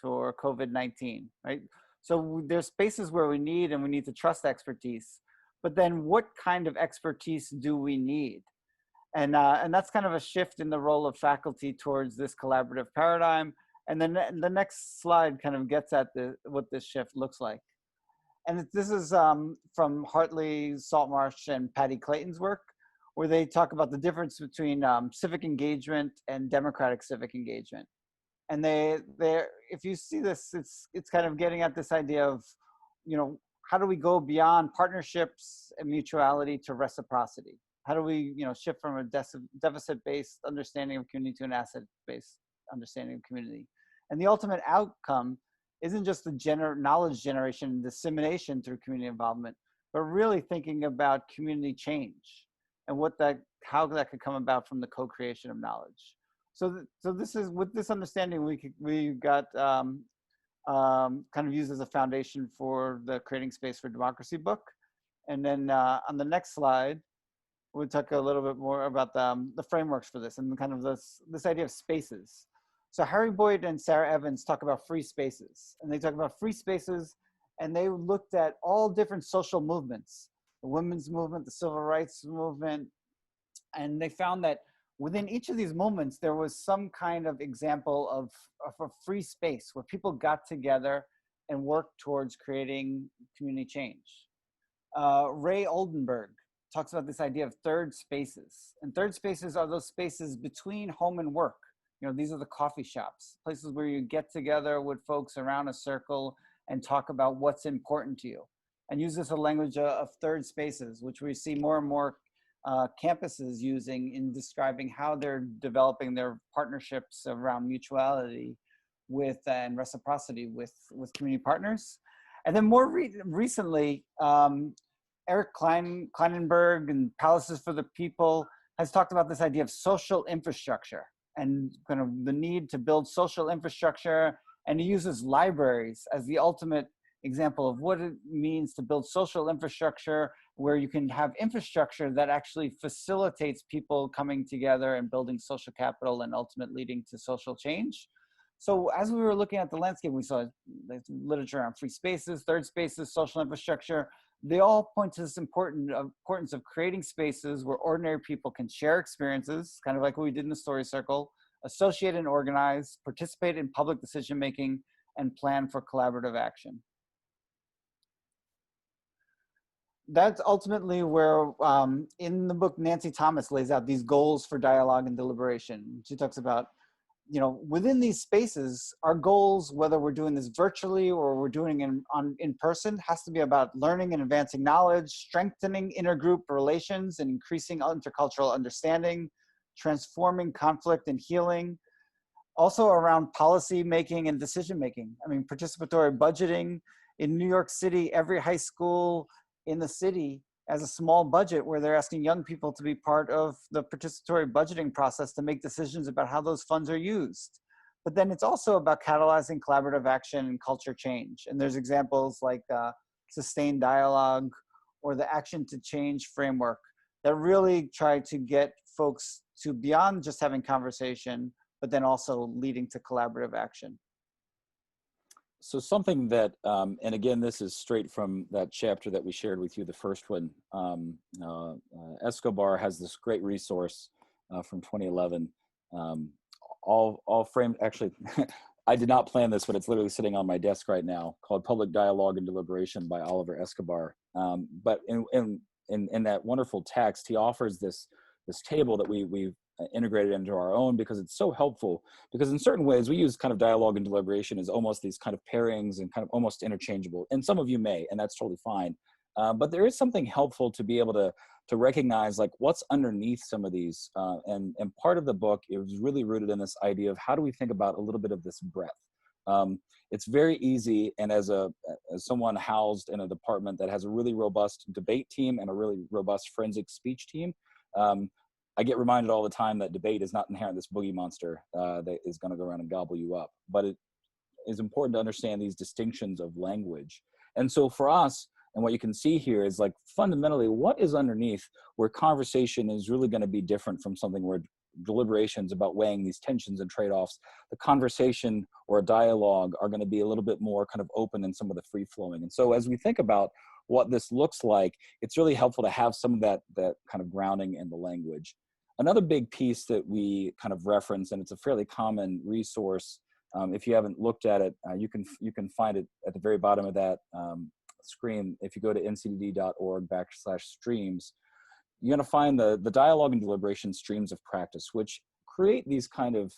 for COVID-19, right? So there's spaces where we need to trust expertise, but then what kind of expertise do we need? And that's kind of a shift in the role of faculty towards this collaborative paradigm. And then the next slide kind of gets at what this shift looks like. And this is from Hartley Saltmarsh and Patty Clayton's work, where they talk about the difference between civic engagement and democratic civic engagement. And if you see this, it's kind of getting at this idea of, how do we go beyond partnerships and mutuality to reciprocity? How do we, shift from a deficit-based understanding of community to an asset-based understanding of community? And the ultimate outcome isn't just the knowledge generation and dissemination through community involvement, but really thinking about community change and how that could come about from the co-creation of knowledge. So this is, with this understanding, we got kind of used as a foundation for the Creating Space for Democracy book. And then on the next slide, we'll talk a little bit more about the frameworks for this and kind of this idea of spaces. So Harry Boyd and Sarah Evans talk about free spaces, and they talk about free spaces, and they looked at all different social movements, the women's movement, the civil rights movement, and they found that within each of these movements, there was some kind of example of a free space where people got together and worked towards creating community change. Ray Oldenburg talks about this idea of third spaces. And third spaces are those spaces between home and work. These are the coffee shops, places where you get together with folks around a circle and talk about what's important to you. And use this a language of third spaces, which we see more and more campuses using in describing how they're developing their partnerships around mutuality and reciprocity with community partners. And then more recently, Eric Kleinenberg and Palaces for the People has talked about this idea of social infrastructure and kind of the need to build social infrastructure, and he uses libraries as the ultimate example of what it means to build social infrastructure, where you can have infrastructure that actually facilitates people coming together and building social capital and ultimately leading to social change. So as we were looking at the landscape, we saw literature on free spaces, third spaces, social infrastructure. They all point to this importance of creating spaces where ordinary people can share experiences, kind of like what we did in the story circle, associate and organize, participate in public decision-making, and plan for collaborative action. That's ultimately where, in the book, Nancy Thomas lays out these goals for dialogue and deliberation. She talks about, within these spaces, our goals, whether we're doing this virtually or we're doing it in person, has to be about learning and advancing knowledge, strengthening intergroup relations and increasing intercultural understanding, transforming conflict and healing. Also around policy making and decision making. I mean, participatory budgeting. In New York City, every high school in the city has a small budget where they're asking young people to be part of the participatory budgeting process to make decisions about how those funds are used. But then it's also about catalyzing collaborative action and culture change. And there's examples like sustained dialogue or the action to change framework that really try to get folks to beyond just having conversation, but then also leading to collaborative action. So something that, and again, this is straight from that chapter that we shared with you, the first one. Escobar has this great resource from 2011, all framed, actually, I did not plan this, but it's literally sitting on my desk right now, called Public Dialogue and Deliberation by Oliver Escobar. But in that wonderful text, he offers this table that we've integrated into our own, because it's so helpful, because in certain ways we use kind of dialogue and deliberation as almost these kind of pairings and kind of almost interchangeable, and some of you may, and that's totally fine, but there is something helpful to be able to recognize like what's underneath some of these, and part of the book, it was really rooted in this idea of how do we think about a little bit of this breadth. It's very easy, and as someone housed in a department that has a really robust debate team and a really robust forensic speech team, I get reminded all the time that debate is not inherent this boogie monster that is going to go around and gobble you up. But it is important to understand these distinctions of language. And so for us, and what you can see here is like fundamentally what is underneath, where conversation is really going to be different from something where deliberations about weighing these tensions and trade-offs. The conversation or a dialogue are going to be a little bit more kind of open and some of the free flowing. And so as we think about what this looks like, it's really helpful to have some of that kind of grounding in the language. Another big piece that we kind of reference, and it's a fairly common resource, if you haven't looked at it, you can find it at the very bottom of that screen. If you go to ncdd.org/streams, you're going to find the dialogue and deliberation streams of practice, which create these kind of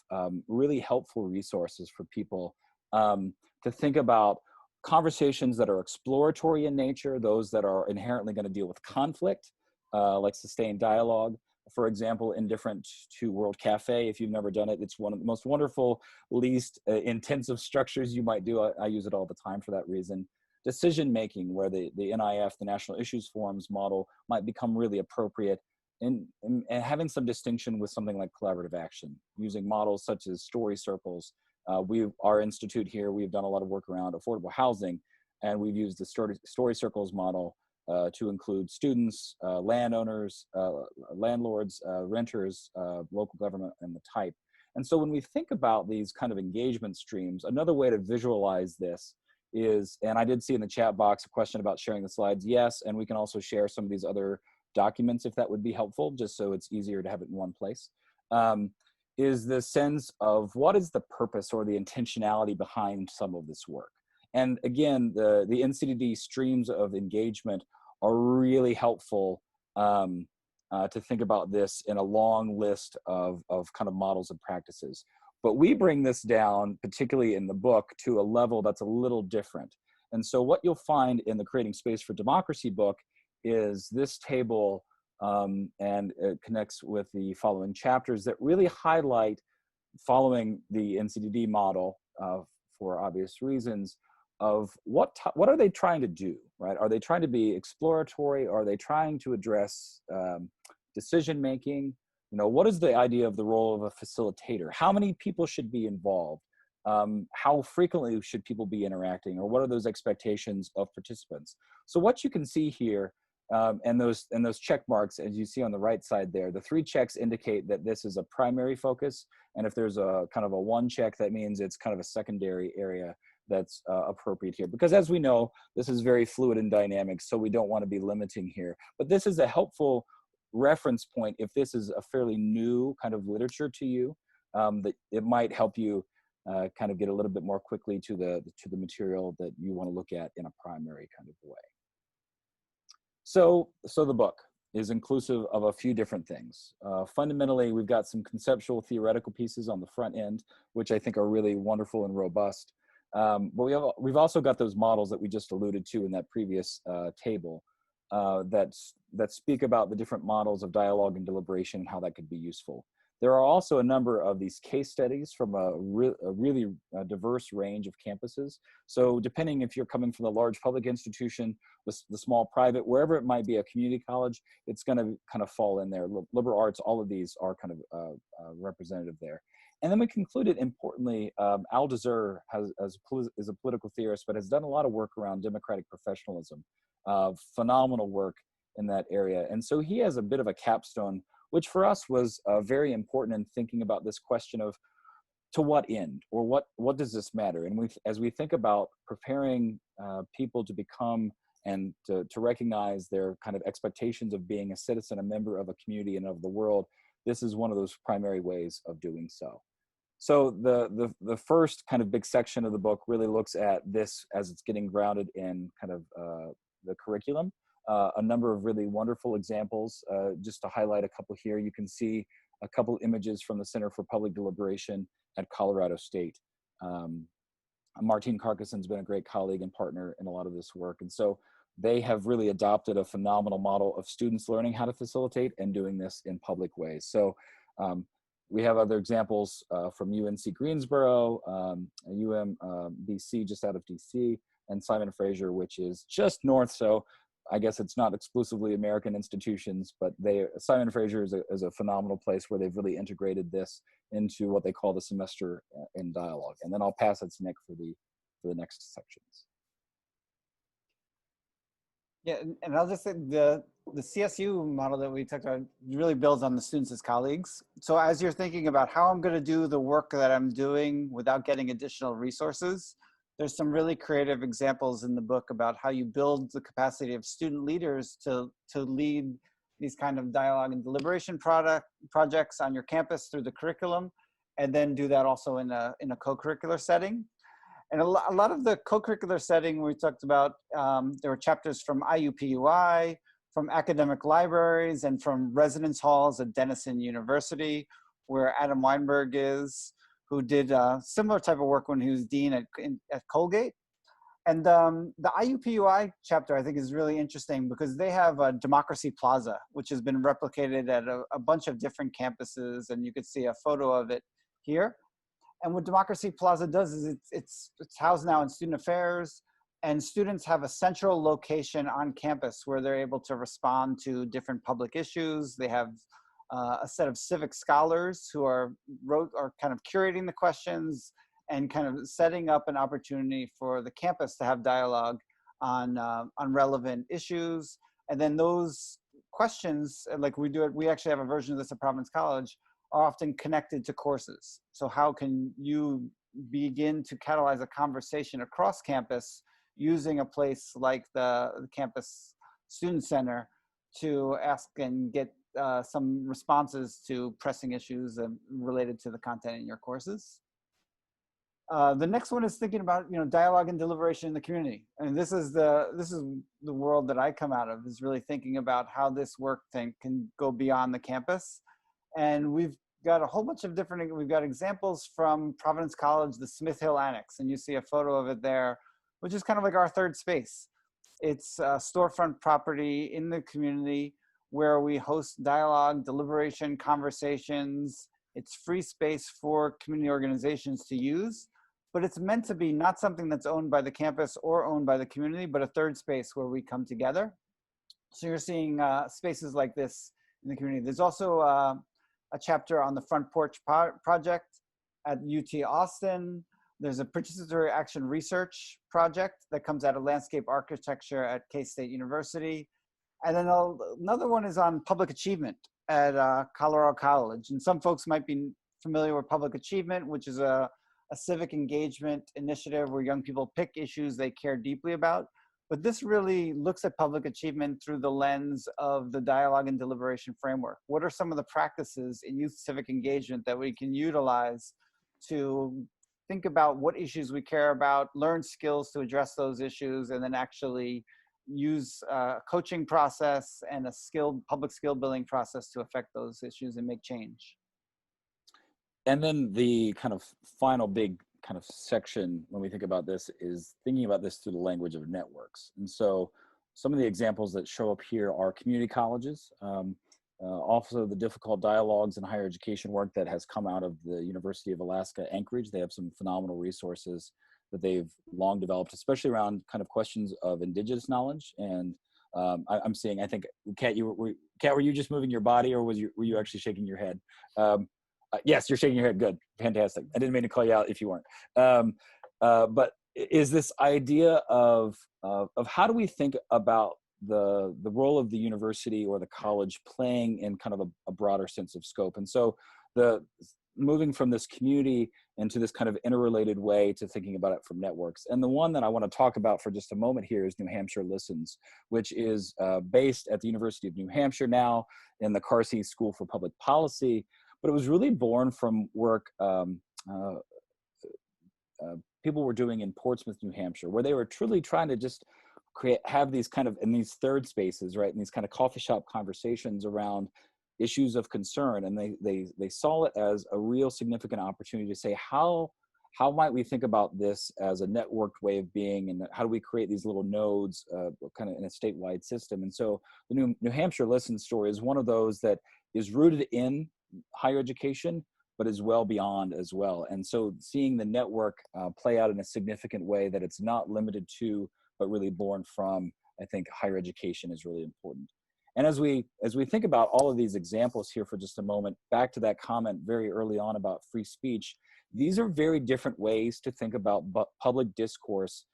really helpful resources for people to think about conversations that are exploratory in nature, those that are inherently going to deal with conflict, like sustained dialogue. For example, Indifferent to World Cafe, if you've never done it, it's one of the most wonderful, least intensive structures you might do. I use it all the time for that reason. Decision making, where the NIF, the National Issues Forums model, might become really appropriate, and having some distinction with something like collaborative action, using models such as story circles. Our institute here, we've done a lot of work around affordable housing, and we've used the story circles model to include students, landowners, landlords, renters, local government, and the type. And so when we think about these kind of engagement streams, another way to visualize this is, and I did see in the chat box a question about sharing the slides. Yes, and we can also share some of these other documents if that would be helpful, just so it's easier to have it in one place. Is the sense of what is the purpose or the intentionality behind some of this work. And again, the NCDD streams of engagement are really helpful to think about this in a long list of kind of models and practices. But we bring this down, particularly in the book, to a level that's a little different. And so what you'll find in the Creating Space for Democracy book is this table, and it connects with the following chapters that really highlight, following the NCDD model for obvious reasons, of what are they trying to do, right? Are they trying to be exploratory? Are they trying to address decision making? You know, what is the idea of the role of a facilitator? How many people should be involved? How frequently should people be interacting? Or what are those expectations of participants? So what you can see here, and those check marks, as you see on the right side there, the 3 checks indicate that this is a primary focus. And if there's a kind of a 1 check, that means it's kind of a secondary area that's appropriate here. Because as we know, this is very fluid and dynamic, so we don't want to be limiting here. But this is a helpful reference point if this is a fairly new kind of literature to you, that it might help you kind of get a little bit more quickly to the material that you want to look at in a primary kind of way. So the book is inclusive of a few different things. Fundamentally, we've got some conceptual theoretical pieces on the front end, which I think are really wonderful and robust. But we've also got those models that we just alluded to in that previous table that speak about the different models of dialogue and deliberation and how that could be useful. There are also a number of these case studies from a really diverse range of campuses. So depending if you're coming from the large public institution, the small private, wherever it might be, a community college, it's going to kind of fall in there. Liberal arts, all of these are kind of representative there. And then we concluded, importantly, Althusser is a political theorist, but has done a lot of work around democratic professionalism, phenomenal work in that area. And so he has a bit of a capstone, which for us was very important in thinking about this question of to what end, or what does this matter? And as we think about preparing people to become and to recognize their kind of expectations of being a citizen, a member of a community and of the world, this is one of those primary ways of doing so. So the first kind of big section of the book really looks at this as it's getting grounded in kind of the curriculum. A number of really wonderful examples. Just to highlight a couple here, you can see a couple images from the Center for Public Deliberation at Colorado State. Martine Carcason's been a great colleague and partner in a lot of this work. And so they have really adopted a phenomenal model of students learning how to facilitate and doing this in public ways. So we have other examples from UNC Greensboro, UMBC just out of DC, and Simon Fraser, which is just north. So I guess it's not exclusively American institutions, but Simon Fraser is a phenomenal place where they've really integrated this into what they call the semester in dialogue. And then I'll pass it to Nick for the next sections. Yeah, and I'll just say the CSU model that we talked about really builds on the students as colleagues. So as you're thinking about how I'm going to do the work that I'm doing without getting additional resources, there's some really creative examples in the book about how you build the capacity of student leaders to lead these kind of dialogue and deliberation projects on your campus through the curriculum, and then do that also in a co-curricular setting. And a lot of the co-curricular setting we talked about, there were chapters from IUPUI, from academic libraries, and from residence halls at Denison University, where Adam Weinberg is, who did a similar type of work when he was dean at Colgate. And the IUPUI chapter, I think, is really interesting because they have a Democracy Plaza, which has been replicated at a bunch of different campuses, and you could see a photo of it here. And what Democracy Plaza does is it's housed now in student affairs, and students have a central location on campus where they're able to respond to different public issues. They have a set of civic scholars who are kind of curating the questions and kind of setting up an opportunity for the campus to have dialogue on relevant issues. And then those questions, like we actually have a version of this at Providence College, are often connected to courses. So how can you begin to catalyze a conversation across campus using a place like the campus student center to ask and get some responses to pressing issues related to the content in your courses. The next one is thinking about dialogue and deliberation in the community, and this is the world that I come out of, is really thinking about how this work thing can go beyond the campus. And we've got a whole bunch of we've got examples from Providence College, the Smith Hill Annex, and you see a photo of it there, which is kind of like our third space. It's a storefront property in the community where we host dialogue, deliberation, conversations. It's free space for community organizations to use, but it's meant to be not something that's owned by the campus or owned by the community, but a third space where we come together. So you're seeing spaces like this in the community. There's also a chapter on the Front Porch Project at UT Austin. There's a participatory action research project that comes out of landscape architecture at K-State University. And then another one is on public achievement at Colorado College. And some folks might be familiar with public achievement, which is a civic engagement initiative where young people pick issues they care deeply about. But this really looks at public achievement through the lens of the dialogue and deliberation framework. What are some of the practices in youth civic engagement that we can utilize to think about what issues we care about, learn skills to address those issues, and then actually use a coaching process and a public skill building process to affect those issues and make change. And then the kind of final big kind of section when we think about this is thinking about this through the language of networks. And so some of the examples that show up here are community colleges, also the difficult dialogues and higher education work that has come out of the University of Alaska Anchorage. They have some phenomenal resources that they've long developed, especially around kind of questions of indigenous knowledge. And I'm seeing, I think, Kat, were you just moving your body, or were you actually shaking your head? Yes, you're shaking your head. Good, fantastic. I didn't mean to call you out if you weren't. But is this idea of how do we think about the role of the university or the college playing in kind of a broader sense of scope? And so moving from this community into this kind of interrelated way to thinking about it from networks. And the one that I want to talk about for just a moment here is New Hampshire Listens, which is based at the University of New Hampshire now in the Carsey School for Public Policy. But it was really born from work people were doing in Portsmouth, New Hampshire, where they were truly trying to just have these kind of, in these third spaces, right, in these kind of coffee shop conversations around issues of concern. And they saw it as a real significant opportunity to say, how might we think about this as a networked way of being, and how do we create these little nodes kind of in a statewide system? And so the New Hampshire Listen story is one of those that is rooted in higher education, but is well beyond as well. And so seeing the network play out in a significant way that it's not limited to, but really born from, I think higher education is really important. And as we think about all of these examples here for just a moment, back to that comment very early on about free speech, these are very different ways to think about public discourse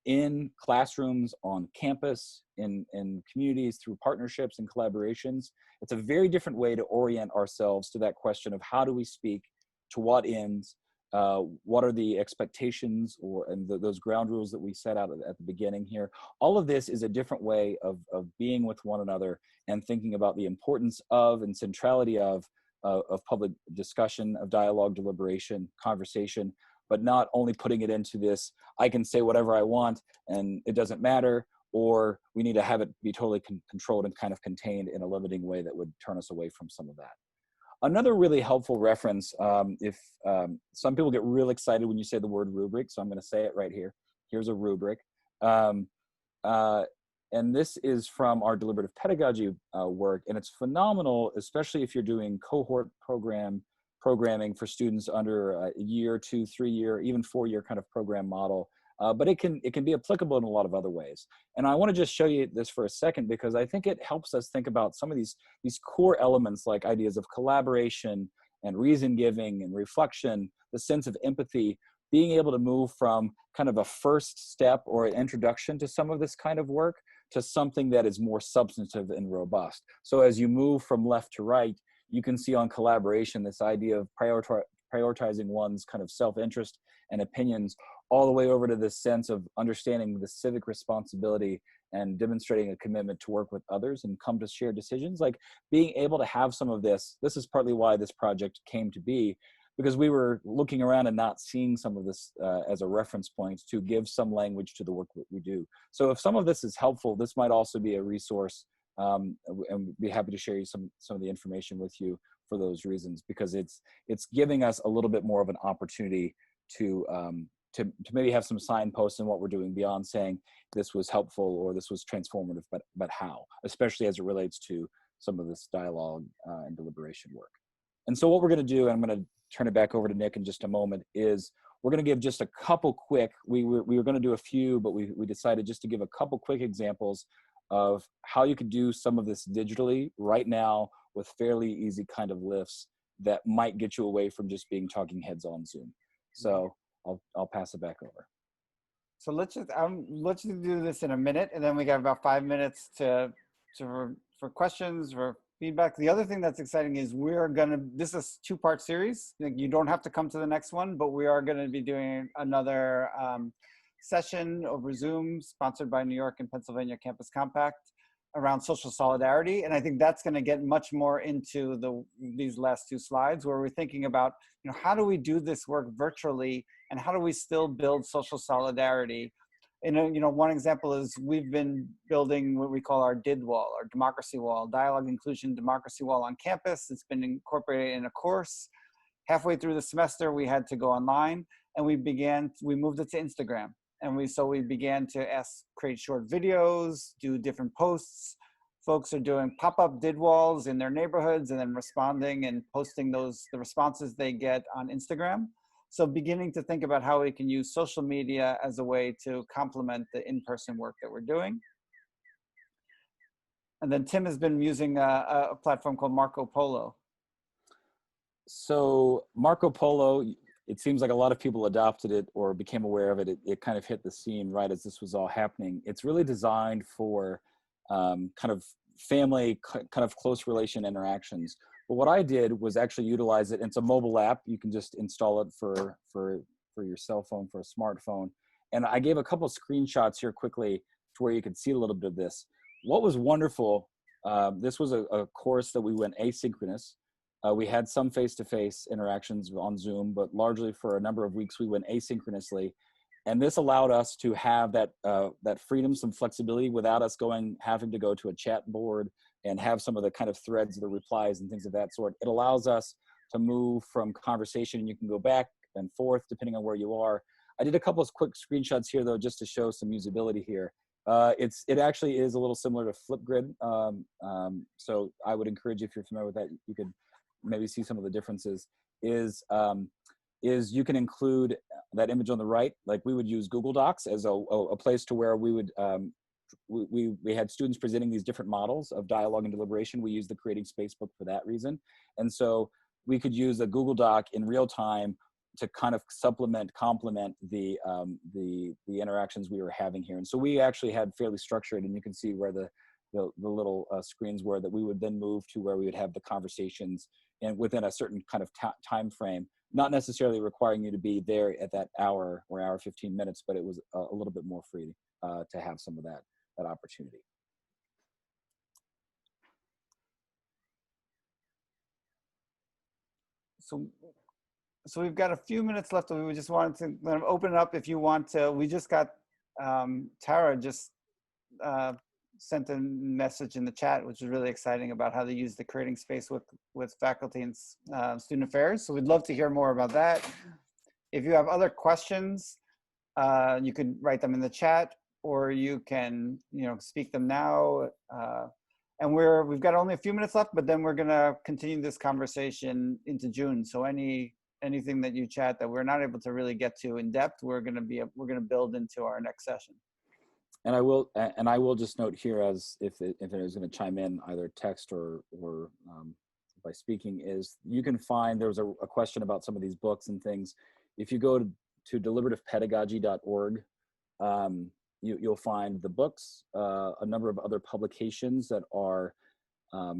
in classrooms, on campus, in communities, through partnerships and collaborations. It's a very different way to orient ourselves to that question of how do we speak, to what ends, what are the expectations and those ground rules that we set out at the beginning here. All of this is a different way of being with one another and thinking about the importance of and centrality of public discussion, of dialogue, deliberation, conversation, but not only putting it into this, I can say whatever I want and it doesn't matter, or we need to have it be totally controlled and kind of contained in a limiting way that would turn us away from some of that. Another really helpful reference, if some people get real excited when you say the word rubric, so I'm going to say it right here. Here's a rubric. And this is from our deliberative pedagogy work, and it's phenomenal, especially if you're doing cohort programming for students under a year, 2, 3 year, even 4 year kind of program model. But it can be applicable in a lot of other ways. And I want to just show you this for a second, because I think it helps us think about some of these core elements, like ideas of collaboration and reason giving and reflection, the sense of empathy, being able to move from kind of a first step or an introduction to some of this kind of work to something that is more substantive and robust. So as you move from left to right, you can see on collaboration this idea of prioritizing one's kind of self-interest and opinions, all the way over to this sense of understanding the civic responsibility and demonstrating a commitment to work with others and come to shared decisions. Like being able to have some of this is partly why this project came to be, because we were looking around and not seeing some of this as a reference point to give some language to the work that we do. So if some of this is helpful, this might also be a resource, and we'd be happy to share you some of the information with you for those reasons, because it's giving us a little bit more of an opportunity to maybe have some signposts in what we're doing beyond saying this was helpful or this was transformative, but how, especially as it relates to some of this dialogue and deliberation work. And so what we're going to do, and I'm going to turn it back over to Nick in just a moment, is we're going to give just a couple quick, we were going to do a few, but we decided just to give a couple quick examples of how you could do some of this digitally right now with fairly easy kind of lifts that might get you away from just being talking heads on Zoom. So I'll pass it back over. So let's just do this in a minute, and then we got about 5 minutes for questions, for feedback. The other thing that's exciting is this is a 2-part series. You don't have to come to the next one, but we are gonna be doing another session over Zoom, sponsored by New York and Pennsylvania Campus Compact, around social solidarity. And I think that's going to get much more into these last 2 slides, where we're thinking about, how do we do this work virtually, and how do we still build social solidarity? And one example is we've been building what we call our DID wall, our democracy wall, dialogue, inclusion, democracy wall on campus. It's been incorporated in a course. Halfway through the semester, we had to go online, and we moved it to Instagram. And we began to create short videos, do different posts. Folks are doing pop-up DID walls in their neighborhoods and then responding and posting the responses they get on Instagram. So beginning to think about how we can use social media as a way to complement the in-person work that we're doing. And then Tim has been using a platform called Marco Polo. So Marco Polo, it seems like a lot of people adopted it or became aware of it. It kind of hit the scene right as this was all happening. It's really designed for kind of family, kind of close relation interactions. But what I did was actually utilize it. It's a mobile app. You can just install it for your cell phone, for a smartphone. And I gave a couple of screenshots here quickly to where you could see a little bit of this. What was wonderful, this was a course that we went asynchronous. We had some face-to-face interactions on Zoom, but largely for a number of weeks, we went asynchronously. And this allowed us to have that freedom, some flexibility, without us having to go to a chat board and have some of the kind of threads, the replies and things of that sort. It allows us to move from conversation, and you can go back and forth depending on where you are. I did a couple of quick screenshots here though, just to show some usability here. It actually is a little similar to Flipgrid. So I would encourage you, if you're familiar with that, you could maybe see some of the differences. Is you can include that image on the right. Like we would use Google Docs as a place to where we would, we had students presenting these different models of dialogue and deliberation. We used the Creating Space book for that reason. And so we could use a Google Doc in real time to kind of complement the interactions we were having here. And so we actually had fairly structured, and you can see where the little screens were, that we would then move to where we would have the conversations and within a certain kind of time frame, not necessarily requiring you to be there at that hour or hour 15 minutes, but it was a little bit more free to have some of that opportunity. So we've got a few minutes left. We just wanted to open it up if you want to. We just got Tara just sent a message in the chat, which is really exciting, about how they use the creating space with faculty and student affairs. So we'd love to hear more about that. If you have other questions, you can write them in the chat, or you can, speak them now. And we've got only a few minutes left, but then we're gonna continue this conversation into June. So anything that you chat that we're not able to really get to in depth, we're gonna build into our next session. And I will just note here, as if it is going to chime in either text or by speaking, is you can find, there was a question about some of these books and things. If you go to deliberativepedagogy.org, you'll find the books, a number of other publications that are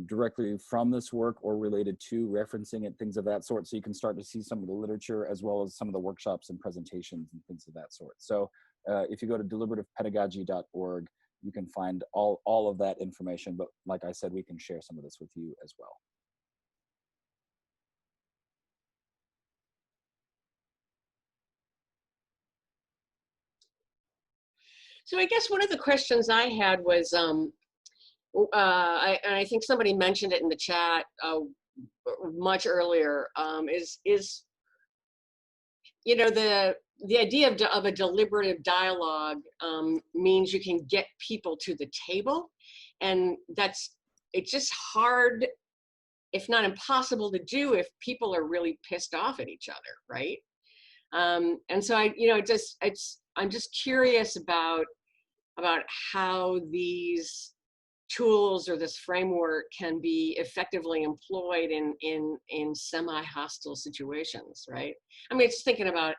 directly from this work or related to, referencing it, things of that sort. So you can start to see some of the literature as well as some of the workshops and presentations and things of that sort. So if you go to deliberativepedagogy.org, you can find all of that information. But like I said, we can share some of this with you as well. So I guess one of the questions I had was, I think somebody mentioned it in the chat much earlier, is the idea of a deliberative dialogue means you can get people to the table, and it's just hard, if not impossible, to do if people are really pissed off at each other, right? And so I'm just curious about how these tools or this framework can be effectively employed in semi-hostile situations, right? I mean, it's thinking about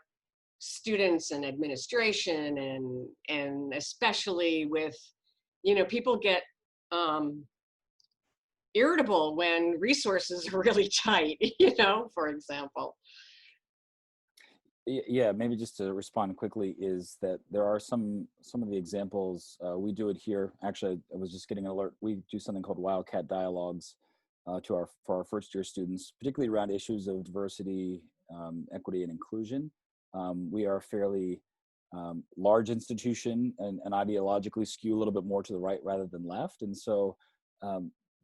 students and administration, and especially with, people get irritable when resources are really tight, for example. Yeah, maybe just to respond quickly, is that there are some of the examples. We do it here. Actually, I was just getting an alert. We do something called Wildcat Dialogues for our first year students, particularly around issues of diversity, equity, and inclusion. We are a fairly large institution and ideologically skew a little bit more to the right rather than left. And so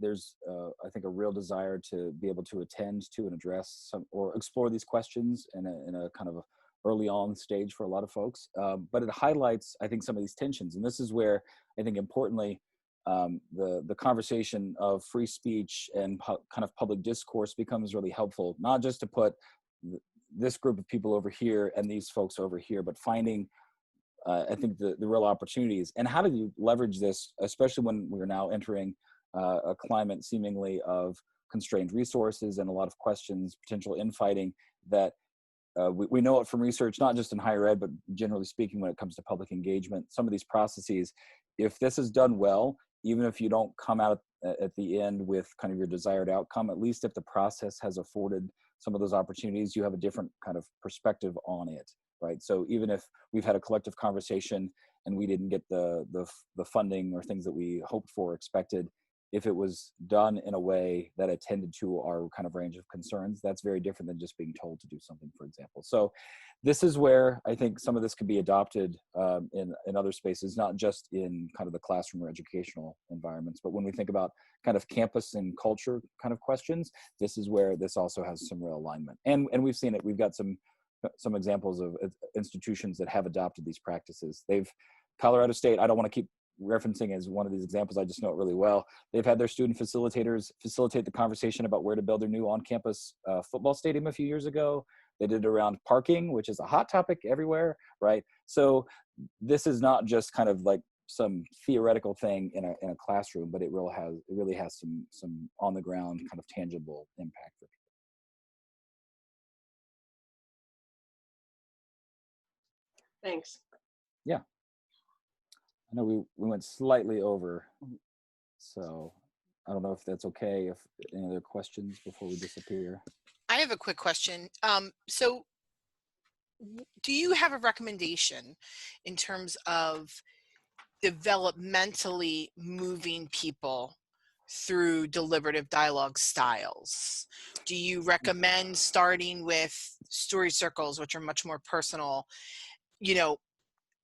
there's, I think, a real desire to be able to attend to and address some or explore these questions in a kind of early on stage for a lot of folks. But it highlights, I think, some of these tensions. And this is where I think, importantly, the conversation of free speech and kind of public discourse becomes really helpful, not just to put this group of people over here and these folks over here, but finding, I think, the real opportunities. And how do you leverage this, especially when we're now entering a climate seemingly of constrained resources and a lot of questions, potential infighting, that we know it from research, not just in higher ed, but generally speaking, when it comes to public engagement, some of these processes, if this is done well, even if you don't come out at the end with kind of your desired outcome, at least if the process has afforded some of those opportunities, you have a different kind of perspective on it, right? So even if we've had a collective conversation and we didn't get the funding or things that we hoped for, expected, if it was done in a way that attended to our kind of range of concerns, that's very different than just being told to do something, for example. So this is where I think some of this could be adopted in other spaces, not just in kind of the classroom or educational environments, but when we think about kind of campus and culture kind of questions, this is where this also has some real alignment. And we've seen it. We've got some examples of institutions that have adopted these practices. Colorado State, I don't want to keep referencing as one of these examples, I just know it really well. They've had their student facilitators facilitate the conversation about where to build their new on-campus football stadium a few years ago. They did it around parking, which is a hot topic everywhere, right? So this is not just kind of like some theoretical thing in a classroom, but it really has some on the ground kind of tangible impact for people. Thanks. Yeah. I know we went slightly over, so I don't know if that's okay. If any other questions before we disappear. I have a quick question. So do you have a recommendation in terms of developmentally moving people through deliberative dialogue styles? Do you recommend starting with story circles, which are much more personal,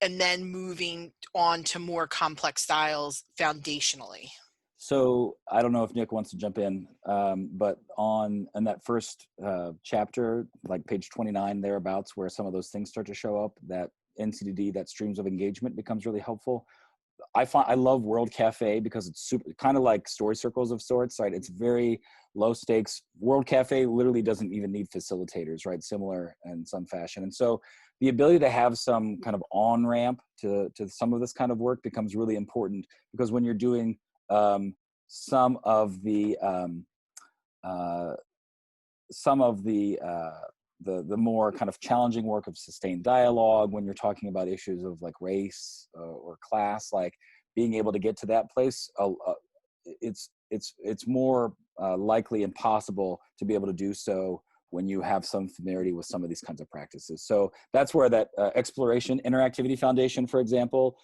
and then moving on to more complex styles foundationally? So I don't know if Nick wants to jump in, but in that first chapter, like page 29 thereabouts, where some of those things start to show up, that NCDD, that streams of engagement, becomes really helpful. I love World Cafe because it's super, kind of like story circles of sorts, right? It's very low stakes. World Cafe literally doesn't even need facilitators, right? Similar in some fashion. And so the ability to have some kind of on ramp to some of this kind of work becomes really important, because when you're doing some of the more kind of challenging work of sustained dialogue, when you're talking about issues of like race or class, like being able to get to that place, it's more likely and possible to be able to do so when you have some familiarity with some of these kinds of practices. So that's where that Exploration Interactivity Foundation, for example,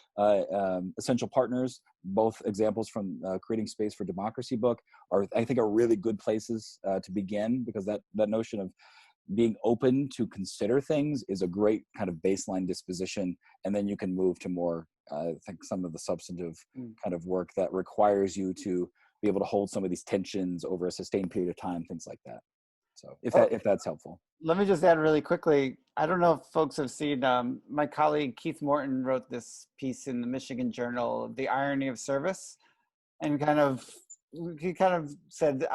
Essential Partners, both examples from Creating Space for Democracy book, I think are really good places to begin, because that notion of being open to consider things is a great kind of baseline disposition. And then you can move to more, I think, some of the substantive kind of work that requires you to be able to hold some of these tensions over a sustained period of time, things like that. So if that's helpful. Let me just add really quickly. I don't know if folks have seen, my colleague Keith Morton wrote this piece in the Michigan Journal, The Irony of Service, and he kind of said,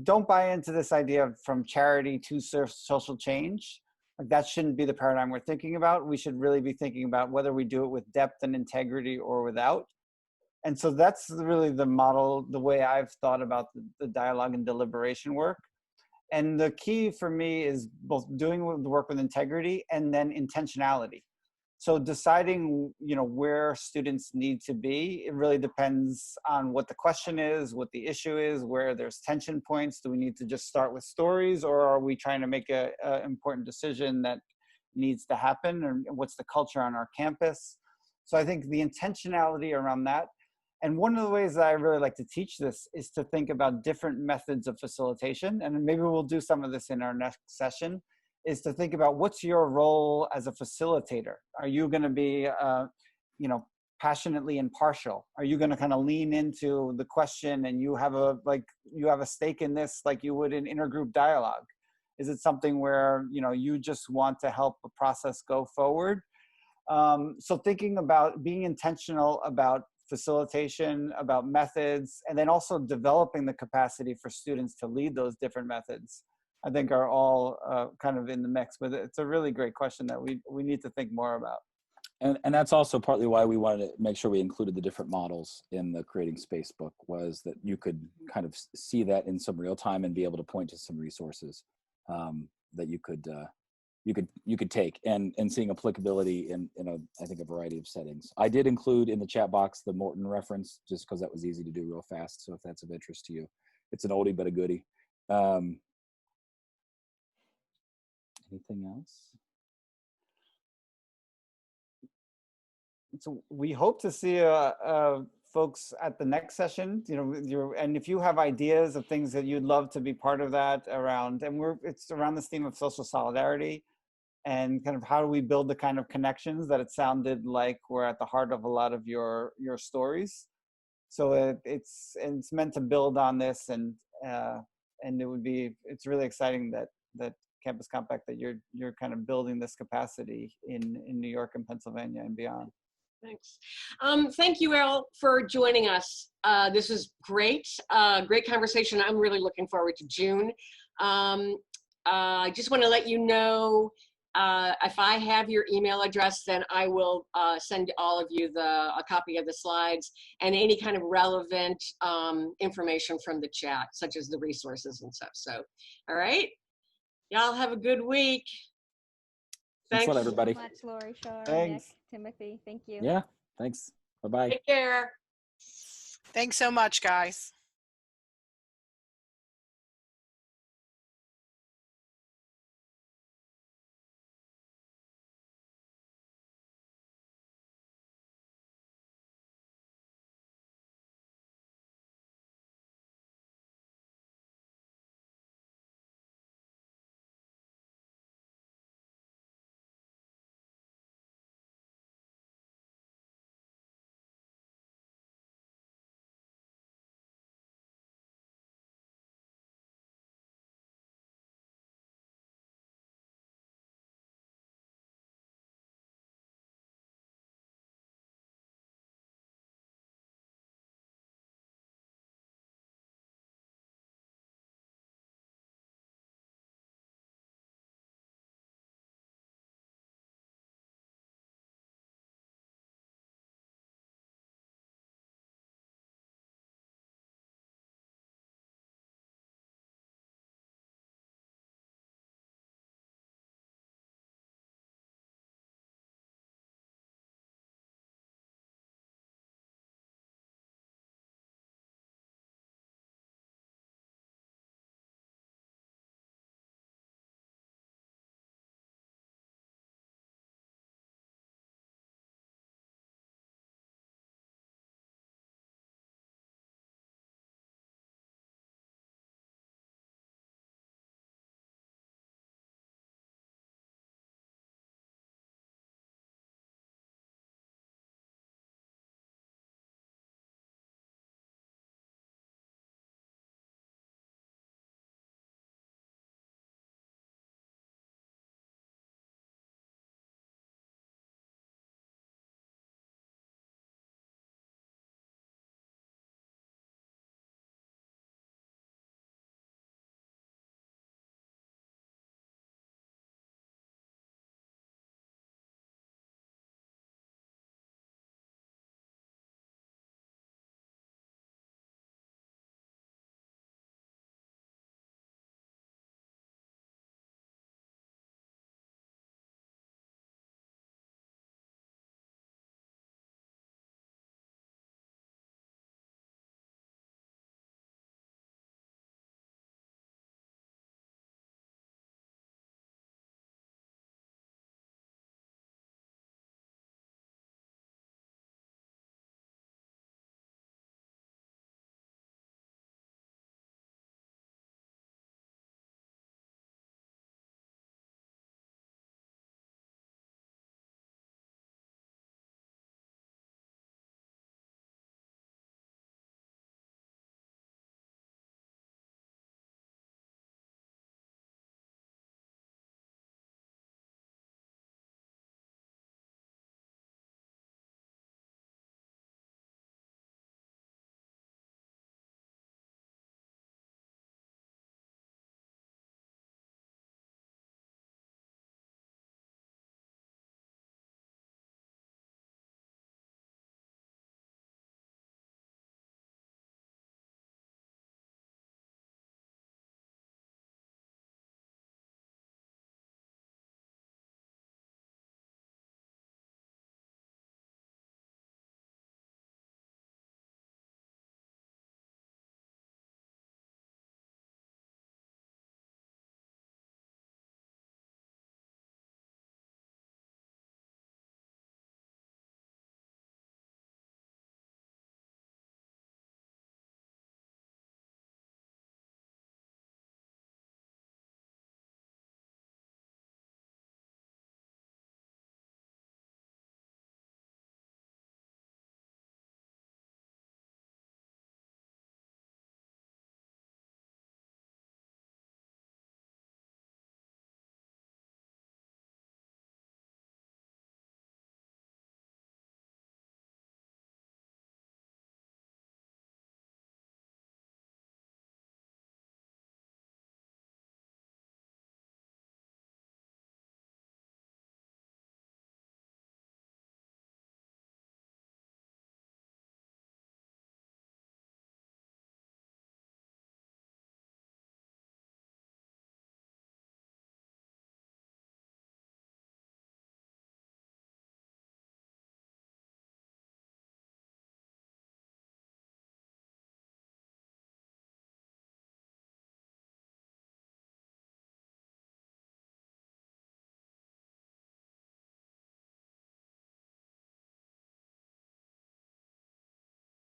don't buy into this idea of from charity to social change. Like, that shouldn't be the paradigm we're thinking about. We should really be thinking about whether we do it with depth and integrity or without. And so that's really the model, the way I've thought about the dialogue and deliberation work. And the key for me is both doing the work with integrity and then intentionality. So deciding, where students need to be, it really depends on what the question is, what the issue is, where there's tension points. Do we need to just start with stories, or are we trying to make an important decision that needs to happen? Or what's the culture on our campus? So I think the intentionality around that. And one of the ways that I really like to teach this is to think about different methods of facilitation. And maybe we'll do some of this in our next session, is to think about what's your role as a facilitator. Are you going to be, passionately impartial? Are you going to kind of lean into the question and you have a stake in this like you would in intergroup dialogue? Is it something where, you just want to help the process go forward? So thinking about being intentional about facilitation, about methods, and then also developing the capacity for students to lead those different methods, I think are all kind of in the mix. But it's a really great question that we need to think more about. And that's also partly why we wanted to make sure we included the different models in the Creating Space book, was that you could kind of see that in some real time and be able to point to some resources that you could take and seeing applicability in I think a variety of settings. I did include in the chat box the Morton reference just because that was easy to do real fast. So if that's of interest to you, it's an oldie but a goodie. Anything else? So we hope to see folks at the next session. And if you have ideas of things that you'd love to be part of that around, and it's around this theme of social solidarity and kind of how do we build the kind of connections that it sounded like were at the heart of a lot of your stories. So it's meant to build on this, and it's really exciting that Campus Compact, that you're kind of building this capacity in New York and Pennsylvania and beyond. Thanks. Thank you, Errol, for joining us. This was great. Great conversation. I'm really looking forward to June. I just want to let you know, if I have your email address, then I will send all of you a copy of the slides and any kind of relevant information from the chat, such as the resources and stuff. So, all right. Y'all have a good week. Thanks a lot, everybody. Thanks so much, Lori, Shar, Nick, Thanks. Timothy. Thank you. Yeah, thanks. Bye-bye. Take care. Thanks so much, guys.